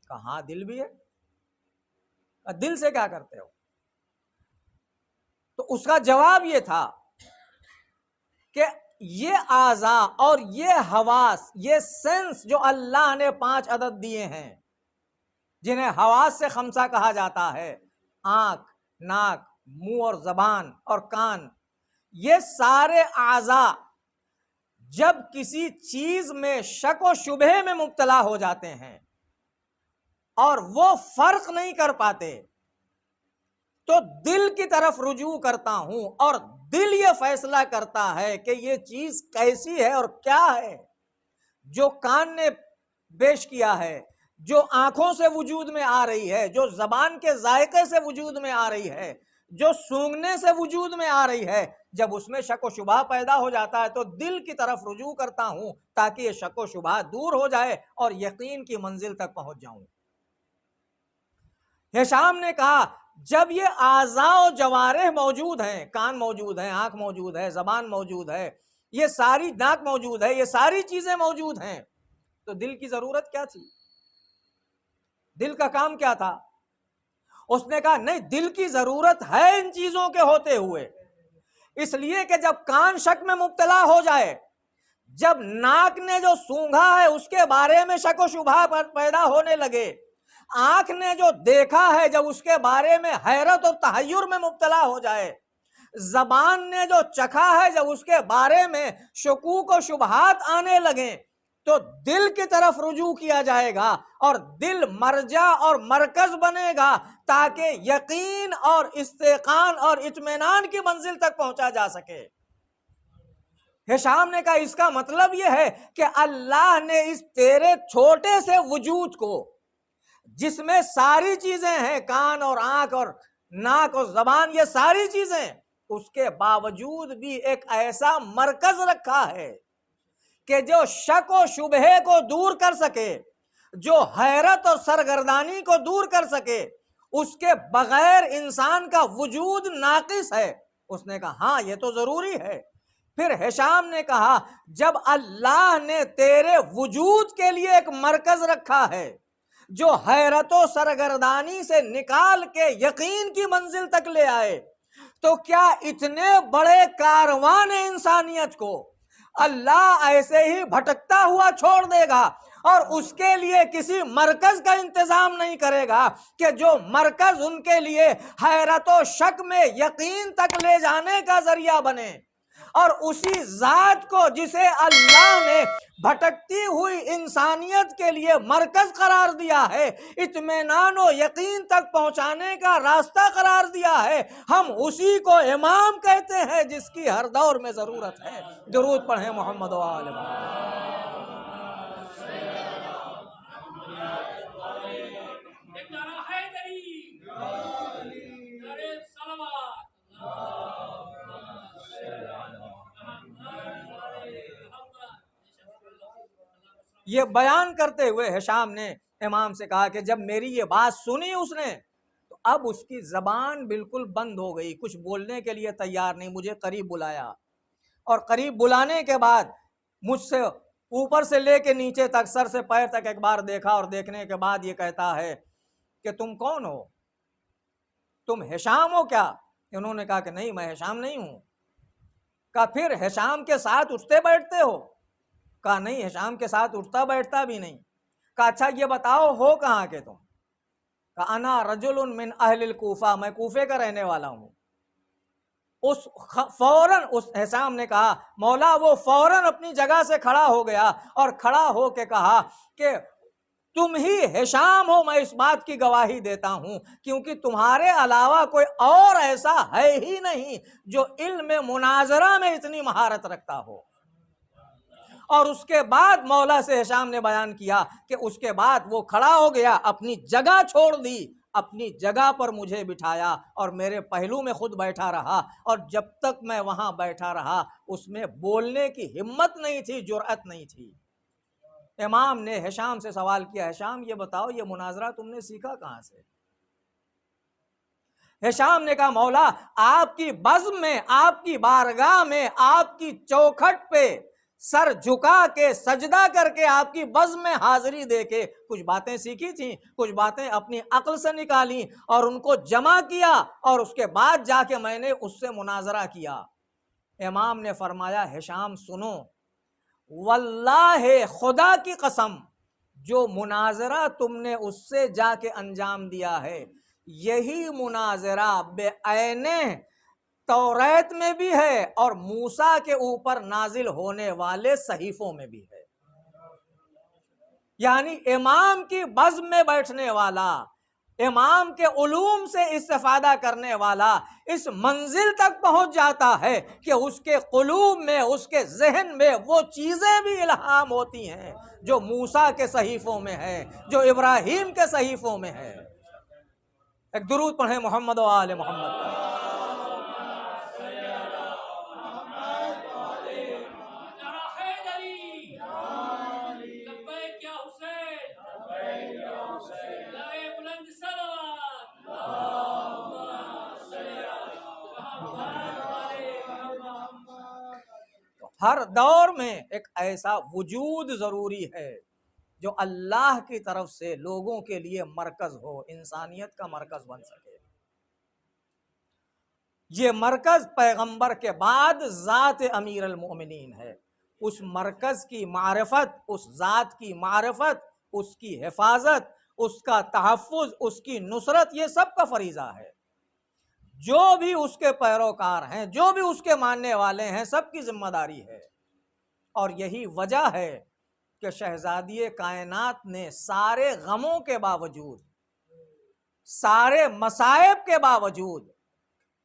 کہا ہاں دل بھی ہے. کہا دل سے کیا کرتے ہو؟ تو اس کا جواب یہ تھا کہ یہ اعضاء اور یہ حواس، یہ سینس جو اللہ نے 5 عدد دیے ہیں جنہیں حواس سے خمسہ کہا جاتا ہے، آنکھ، ناک، منہ اور زبان اور کان، یہ سارے اعضاء جب کسی چیز میں شک و شبہے میں مبتلا ہو جاتے ہیں اور وہ فرق نہیں کر پاتے تو دل کی طرف رجوع کرتا ہوں اور دل یہ فیصلہ کرتا ہے کہ یہ چیز کیسی ہے اور کیا ہے. جو کان نے پیش کیا ہے، جو آنکھوں سے وجود میں آ رہی ہے، جو زبان کے ذائقے سے وجود میں آ رہی ہے، جو سونگنے سے وجود میں آ رہی ہے، جب اس میں شک و شبہ پیدا ہو جاتا ہے تو دل کی طرف رجوع کرتا ہوں تاکہ یہ شک و شبہ دور ہو جائے اور یقین کی منزل تک پہنچ جاؤں. ہشام نے کہا جب یہ اعضاء و جوارح موجود ہیں، کان موجود ہیں، آنکھ موجود ہے، زبان موجود ہے، یہ ساری ناک موجود ہے، یہ ساری چیزیں موجود ہیں، تو دل کی ضرورت کیا تھی؟ دل کا کام کیا تھا؟ اس نے کہا نہیں دل کی ضرورت ہے ان چیزوں کے ہوتے ہوئے، اس لیے کہ جب کان شک میں مبتلا ہو جائے، جب ناک نے جو سونگھا ہے اس کے بارے میں شک و شبہ پیدا ہونے لگے، آنکھ نے جو دیکھا ہے جب اس کے بارے میں حیرت اور تحیر میں مبتلا ہو جائے، زبان نے جو چکھا ہے جب اس کے بارے میں شکوک و شبہات آنے لگیں تو دل کی طرف رجوع کیا جائے گا اور دل مرجع اور مرکز بنے گا تاکہ یقین اور استيقان اور اطمینان کی منزل تک پہنچا جا سکے. ہشام نے کہا اس کا مطلب یہ ہے کہ اللہ نے اس تیرے چھوٹے سے وجود کو جس میں ساری چیزیں ہیں، کان اور آنکھ اور ناک اور زبان، یہ ساری چیزیں، اس کے باوجود بھی ایک ایسا مرکز رکھا ہے کہ جو شک و شبہے کو دور کر سکے، جو حیرت اور سرگردانی کو دور کر سکے، اس کے بغیر انسان کا وجود ناقص ہے. اس نے کہا ہاں یہ تو ضروری ہے. پھر ہشام نے کہا جب اللہ نے تیرے وجود کے لیے ایک مرکز رکھا ہے جو حیرت و سرگردانی سے نکال کے یقین کی منزل تک لے آئے، تو کیا اتنے بڑے کاروان انسانیت کو اللہ ایسے ہی بھٹکتا ہوا چھوڑ دے گا اور اس کے لیے کسی مرکز کا انتظام نہیں کرے گا کہ جو مرکز ان کے لیے حیرت و شک میں یقین تک لے جانے کا ذریعہ بنے، اور اسی ذات کو جسے اللہ نے بھٹکتی ہوئی انسانیت کے لیے مرکز قرار دیا ہے، اطمینان و یقین تک پہنچانے کا راستہ قرار دیا ہے، ہم اسی کو امام کہتے ہیں جس کی ہر دور میں ضرورت ہے. درود پڑھیں محمد و آل محمد. یہ بیان کرتے ہوئے ہشام نے امام سے کہا کہ جب میری یہ بات سنی اس نے تو اب اس کی زبان بالکل بند ہو گئی، کچھ بولنے کے لیے تیار نہیں۔ مجھے قریب بلایا اور قریب بلانے کے بعد مجھ سے اوپر سے لے کے نیچے تک، سر سے پیر تک ایک بار دیکھا، اور دیکھنے کے بعد یہ کہتا ہے کہ تم کون ہو؟ تم ہشام ہو کیا؟ انہوں نے کہا کہ نہیں، میں ہشام نہیں ہوں۔ کہا پھر ہشام کے ساتھ اٹھتے بیٹھتے ہو؟ کہا نہیں، ہشام کے ساتھ اٹھتا بیٹھتا بھی نہیں۔ کہا اچھا یہ بتاؤ ہو کہاں کے تم؟ کہا انا رجل من اہل الکوفہ، میں کوفے کا رہنے والا ہوں۔ فوراً اس ہشام نے کہا مولا، وہ فوراً اپنی جگہ سے کھڑا ہو گیا اور کھڑا ہو کے کہا کہ تم ہی ہشام ہو، میں اس بات کی گواہی دیتا ہوں، کیونکہ تمہارے علاوہ کوئی اور ایسا ہے ہی نہیں جو علم مناظرہ میں اتنی مہارت رکھتا ہو۔ اور اس کے بعد مولا سے ہشام نے بیان کیا کہ اس کے بعد وہ کھڑا ہو گیا، اپنی جگہ چھوڑ دی، اپنی جگہ پر مجھے بٹھایا اور میرے پہلو میں خود بیٹھا رہا، اور جب تک میں وہاں بیٹھا رہا اس میں بولنے کی ہمت نہیں تھی، جرأت نہیں تھی۔ امام نے ہشام سے سوال کیا، ہشام یہ بتاؤ یہ مناظرہ تم نے سیکھا کہاں سے؟ ہشام نے کہا مولا، آپ کی بزم میں، آپ کی بارگاہ میں، آپ کی چوکھٹ پہ سر جھکا کے سجدہ کر کے آپ کی بزم میں حاضری دے کے کچھ باتیں سیکھی تھیں، کچھ باتیں اپنی عقل سے نکالی اور ان کو جمع کیا، اور اس کے بعد جا کے میں نے اس سے مناظرہ کیا۔ امام نے فرمایا ہشام سنو، واللہ خدا کی قسم، جو مناظرہ تم نے اس سے جا کے انجام دیا ہے یہی مناظرہ بے عینے توریت میں بھی ہے اور موسیٰ کے اوپر نازل ہونے والے صحیفوں میں بھی ہے۔ یعنی امام کی بزم میں بیٹھنے والا، امام کے علوم سے استفادہ کرنے والا اس منزل تک پہنچ جاتا ہے کہ اس کے قلوب میں، اس کے ذہن میں وہ چیزیں بھی الہام ہوتی ہیں جو موسیٰ کے صحیفوں میں ہے، جو ابراہیم کے صحیفوں میں ہے۔ ایک درود پڑھیں محمد و آل محمد۔ ہر دور میں ایک ایسا وجود ضروری ہے جو اللہ کی طرف سے لوگوں کے لیے مرکز ہو، انسانیت کا مرکز بن سکے۔ یہ مرکز پیغمبر کے بعد ذات امیر المومنین ہے۔ اس مرکز کی معرفت، اس ذات کی معرفت، اس کی حفاظت، اس کا تحفظ، اس کی نصرت، یہ سب کا فریضہ ہے۔ جو بھی اس کے پیروکار ہیں، جو بھی اس کے ماننے والے ہیں، سب کی ذمہ داری ہے۔ اور یہی وجہ ہے کہ شہزادی کائنات نے سارے غموں کے باوجود، سارے مصائب کے باوجود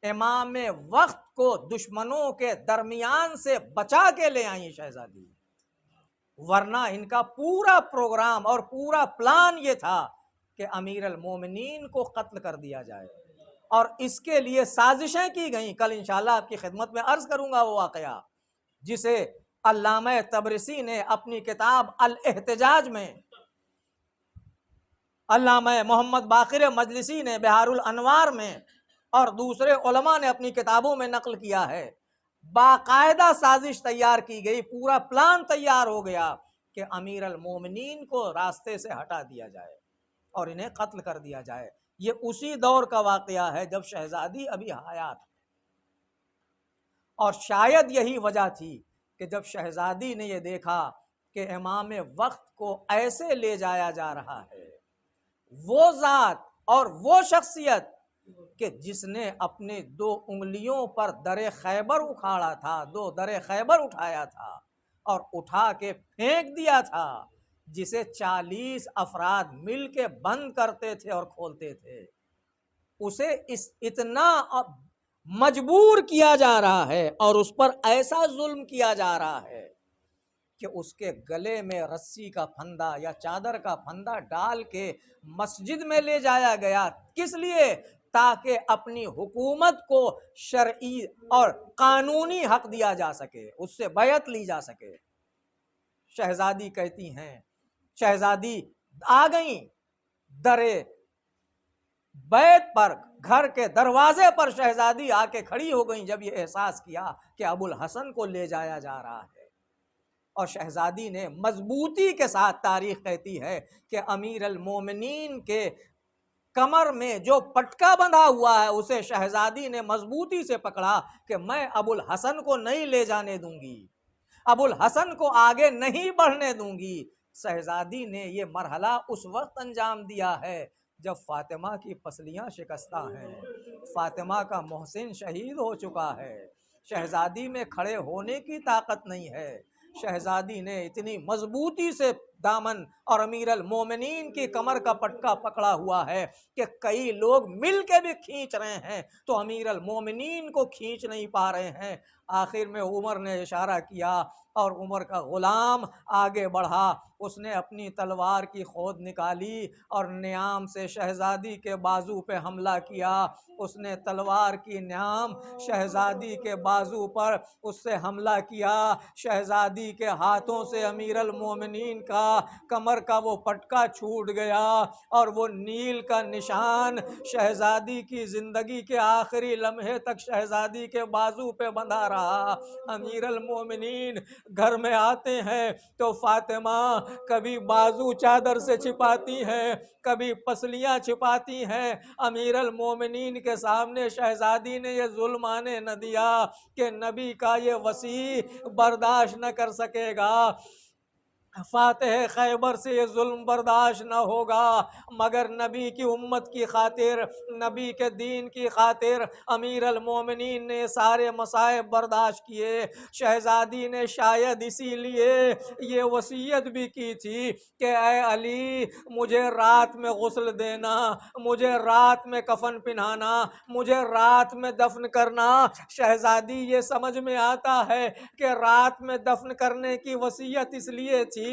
امام وقت کو دشمنوں کے درمیان سے بچا کے لے آئیں شہزادی، ورنہ ان کا پورا پروگرام اور پورا پلان یہ تھا کہ امیر المومنین کو قتل کر دیا جائے، اور اس کے لیے سازشیں کی گئیں۔ کل انشاءاللہ آپ کی خدمت میں عرض کروں گا وہ واقعہ، جسے علامہ طبرسی نے اپنی کتاب الاحتجاج میں، علامہ محمد باقر مجلسی نے بہار الانوار میں، اور دوسرے علماء نے اپنی کتابوں میں نقل کیا ہے۔ باقاعدہ سازش تیار کی گئی، پورا پلان تیار ہو گیا کہ امیر المومنین کو راستے سے ہٹا دیا جائے اور انہیں قتل کر دیا جائے۔ یہ اسی دور کا واقعہ ہے جب شہزادی ابھی حیات، اور شاید یہی وجہ تھی کہ جب شہزادی نے یہ دیکھا کہ امام وقت کو ایسے لے جایا جا رہا ہے، وہ ذات اور وہ شخصیت کہ جس نے اپنے 2 انگلیوں پر در خیبر اکھاڑا تھا، 2 در خیبر اٹھایا تھا اور اٹھا کے پھینک دیا تھا، جسے 40 افراد مل کے بند کرتے تھے اور کھولتے تھے، اسے اتنا مجبور کیا جا رہا ہے اور اس پر ایسا ظلم کیا جا رہا ہے کہ اس کے گلے میں رسی کا پھندا یا چادر کا پھندا ڈال کے مسجد میں لے جایا گیا۔ کس لیے؟ تاکہ اپنی حکومت کو شرعی اور قانونی حق دیا جا سکے، اس سے بیعت لی جا سکے۔ شہزادی کہتی ہیں شہزادی آ گئیں درے بیت پر، گھر کے دروازے پر شہزادی آ کے کھڑی ہو گئیں جب یہ احساس کیا کہ ابو الحسن کو لے جایا جا رہا ہے۔ اور شہزادی نے مضبوطی کے ساتھ، تاریخ کہتی ہے کہ امیر المومنین کے کمر میں جو پٹکا بندھا ہوا ہے اسے شہزادی نے مضبوطی سے پکڑا کہ میں ابو الحسن کو نہیں لے جانے دوں گی، ابو الحسن کو آگے نہیں بڑھنے دوں گی۔ شہزادی نے یہ مرحلہ اس وقت انجام دیا ہے جب فاطمہ کی پسلیاں شکستہ ہیں، فاطمہ کا محسن شہید ہو چکا ہے، شہزادی میں کھڑے ہونے کی طاقت نہیں ہے۔ شہزادی نے اتنی مضبوطی سے دامن اور امیر المومنین کی کمر کا پٹکا پکڑا ہوا ہے کہ کئی لوگ مل کے بھی کھینچ رہے ہیں تو امیر المومنین کو کھینچ نہیں پا رہے ہیں۔ آخر میں عمر نے اشارہ کیا اور عمر کا غلام آگے بڑھا، اس نے اپنی تلوار کی خود نکالی اور نیام سے شہزادی کے بازو پہ حملہ کیا۔ اس نے تلوار کی نیام شہزادی کے بازو پر اس سے حملہ کیا۔ شہزادی کے ہاتھوں سے امیر المومنین کا کمر کا وہ پٹکا چھوٹ گیا اور وہ نیل کا نشان شہزادی کی زندگی کے آخری لمحے تک شہزادی کے بازو پہ بندھا رہا۔ امیر المومنین گھر میں آتے ہیں تو فاطمہ کبھی بازو چادر سے چھپاتی ہیں، کبھی پسلیاں چھپاتی ہیں۔ امیر المومنین کے سامنے شہزادی نے یہ ظلم آنے نہ دیا کہ نبی کا یہ وصی برداشت نہ کر سکے گا، فاتح خیبر سے یہ ظلم برداشت نہ ہوگا، مگر نبی کی امت کی خاطر، نبی کے دین کی خاطر امیر المومنین نے سارے مصائب برداشت کیے۔ شہزادی نے شاید اسی لیے یہ وصیت بھی کی تھی کہ اے علی مجھے رات میں غسل دینا، مجھے رات میں کفن پہنانا، مجھے رات میں دفن کرنا۔ شہزادی یہ سمجھ میں آتا ہے کہ رات میں دفن کرنے کی وصیت اس لیے تھی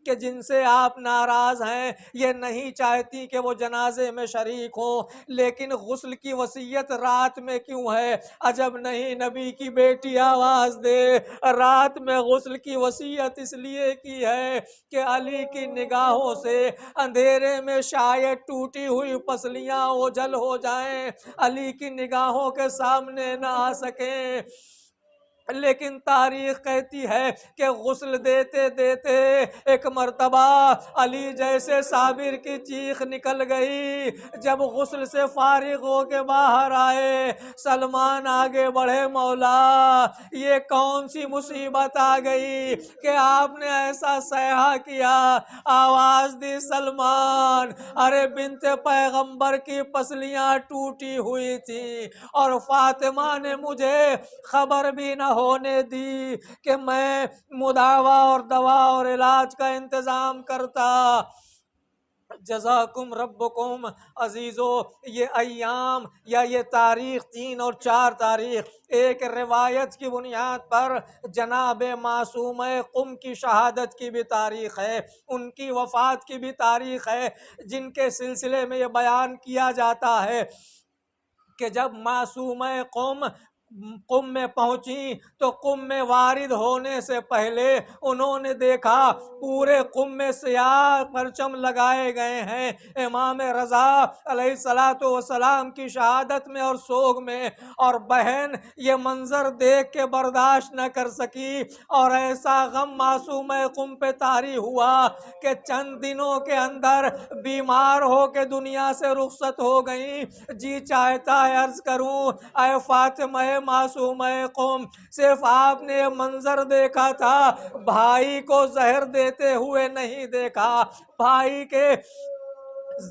کہ جن سے آپ ناراض ہیں یہ نہیں چاہتی کہ وہ جنازے میں شریک ہو، لیکن غسل کی وصیت رات میں کیوں ہے؟ عجب نہیں نبی کی بیٹی آواز دے، رات میں غسل کی وصیت اس لیے کی ہے کہ علی کی نگاہوں سے اندھیرے میں شاید ٹوٹی ہوئی پسلیاں اوجھل ہو جائیں، علی کی نگاہوں کے سامنے نہ آ سکیں۔ لیکن تاریخ کہتی ہے کہ غسل دیتے دیتے ایک مرتبہ علی جیسے صابر کی چیخ نکل گئی۔ جب غسل سے فارغ ہو کے باہر آئے، سلمان آگے بڑھے، مولا یہ کون سی مصیبت آ گئی کہ آپ نے ایسا سیاح کیا؟ آواز دی سلمان، ارے بنت پیغمبر کی پسلیاں ٹوٹی ہوئی تھی اور فاطمہ نے مجھے خبر بھی نہ ہونے دی کہ میں مداوا اور دوا اور علاج کا انتظام کرتا۔ جزاکم ربکم عزیزو، یہ ایام یا یہ تاریخ 3 اور 4 تاریخ ایک روایت کی بنیاد پر جناب معصومہ قم کی شہادت کی بھی تاریخ ہے، ان کی وفات کی بھی تاریخ ہے، جن کے سلسلے میں یہ بیان کیا جاتا ہے کہ جب معصومہ قم میں پہنچی تو قم میں وارد ہونے سے پہلے انہوں نے دیکھا پورے قم میں سیاہ پرچم لگائے گئے ہیں امام رضا علیہ السلام کی شہادت میں اور سوگ میں، اور بہن یہ منظر دیکھ کے برداشت نہ کر سکی اور ایسا غم معصومہ قم پہ طاری ہوا کہ چند دنوں کے اندر بیمار ہو کے دنیا سے رخصت ہو گئیں۔ جی چاہتا ہے عرض کروں اے فاطمہ معصومہ قم، صرف آپ نے یہ منظر دیکھا تھا، بھائی کو زہر دیتے ہوئے نہیں دیکھا، بھائی کے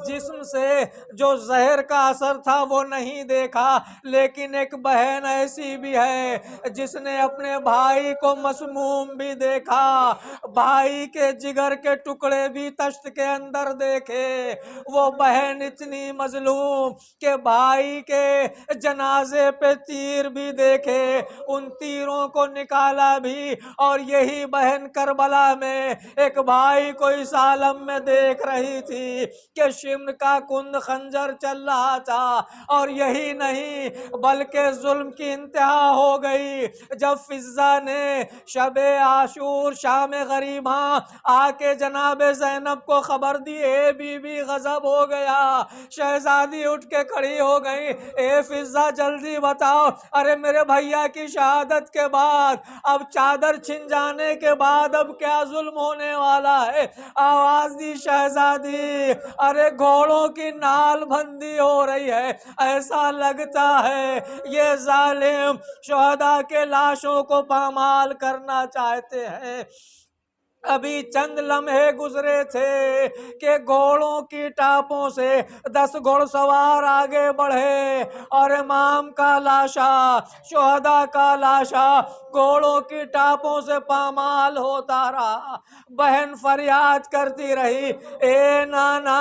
جسم سے جو زہر کا اثر تھا وہ نہیں دیکھا، لیکن ایک بہن ایسی بھی ہے جس نے اپنے بھائی کو مسموم بھی دیکھا، بھائی کے جگر کے ٹکڑے بھی تشت کے اندر دیکھے۔ وہ بہن اتنی مظلوم کہ بھائی کے جنازے پہ تیر بھی دیکھے، ان تیروں کو نکالا بھی، اور یہی بہن کربلا میں ایک بھائی کو اس عالم میں دیکھ رہی تھی کہ شمر کا کند خنجر چل رہا تھا، اور یہی نہیں بلکہ ظلم کی انتہا ہو گئی جب فضہ نے شب عاشور شام غریباں آ کے جناب زینب کو خبر دی، اے بی بی غضب ہو گیا۔ شہزادی اٹھ کے کھڑی ہو گئی، اے فضہ جلدی بتاؤ، ارے میرے بھیا کی شہادت کے بعد، اب چادر چھن جانے کے بعد اب کیا ظلم ہونے والا ہے؟ آواز دی شہزادی، ارے گھوڑوں کی نال بندی ہو رہی ہے، ایسا لگتا ہے یہ ظالم شہداء کے لاشوں کو پامال کرنا چاہتے ہیں۔ ابھی چند لمحے گزرے تھے کہ گھوڑوں کی ٹاپوں سے 10 گھوڑ سوار آگے بڑھے اور امام کا لاشا، شہداء کا لاشا گھوڑوں کی ٹاپوں سے پامال ہوتا رہا۔ بہن فریاد کرتی رہی، اے نانا،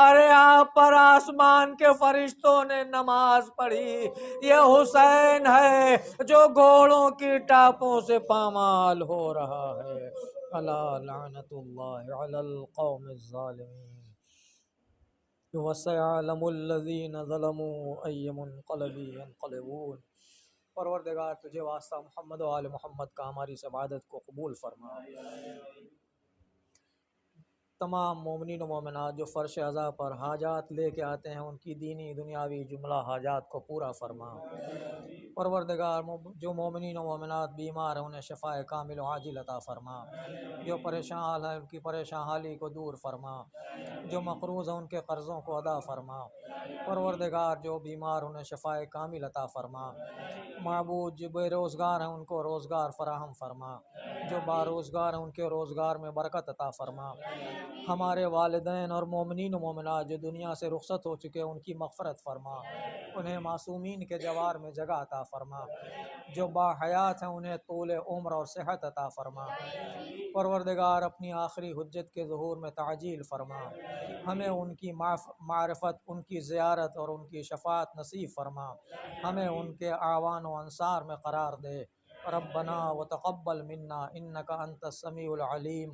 ارے آپ پر آسمان کے فرشتوں نے نماز پڑھی، یہ حسین ہے جو گھوڑوں کی ٹاپوں سے پامال ہو رہا ہے۔ الا لعنت اللہ علی القوم الظالمین وسيعلم الذین ظلموا ای منقلب ینقلبون۔ پروردگار تجھے واسطہ محمد و آل محمد کا ہماری اس عبادت کو قبول فرما۔ تمام مومنین و مومنات جو فرش عزا پر حاجات لے کے آتے ہیں، ان کی دینی دنیاوی جملہ حاجات کو پورا فرما۔ پروردگار جو مومنین و مومنات بیمار ہیں انہیں شفاء کامل و عاجل عطا فرما، جو پریشان حال ہیں ان کی پریشان حالی کو دور فرما، جو مقروض ہیں ان کے قرضوں کو ادا فرما۔ پروردگار جو بیمار انہیں شفاء کامل عطا فرما۔ معبود جو بے روزگار ہیں ان کو روزگار فراہم فرما، جو باروزگار ہیں ان کے روزگار میں برکت عطا فرما۔ ہمارے والدین اور مومنین و مومنات جو دنیا سے رخصت ہو چکے ان کی مغفرت فرما، انہیں معصومین کے جوار میں جگہ عطا فرما۔ جو باحیات ہیں انہیں طول عمر اور صحت عطا فرما۔ پروردگار اپنی آخری حجت کے ظہور میں تعجیل فرما، ہمیں ان کی معرفت، ان کی زیارت اور ان کی شفاعت نصیب فرما، ہمیں ان کے اعوان و انصار میں قرار دے۔ ربنا وتقبل منا انک انت السمیع العلیم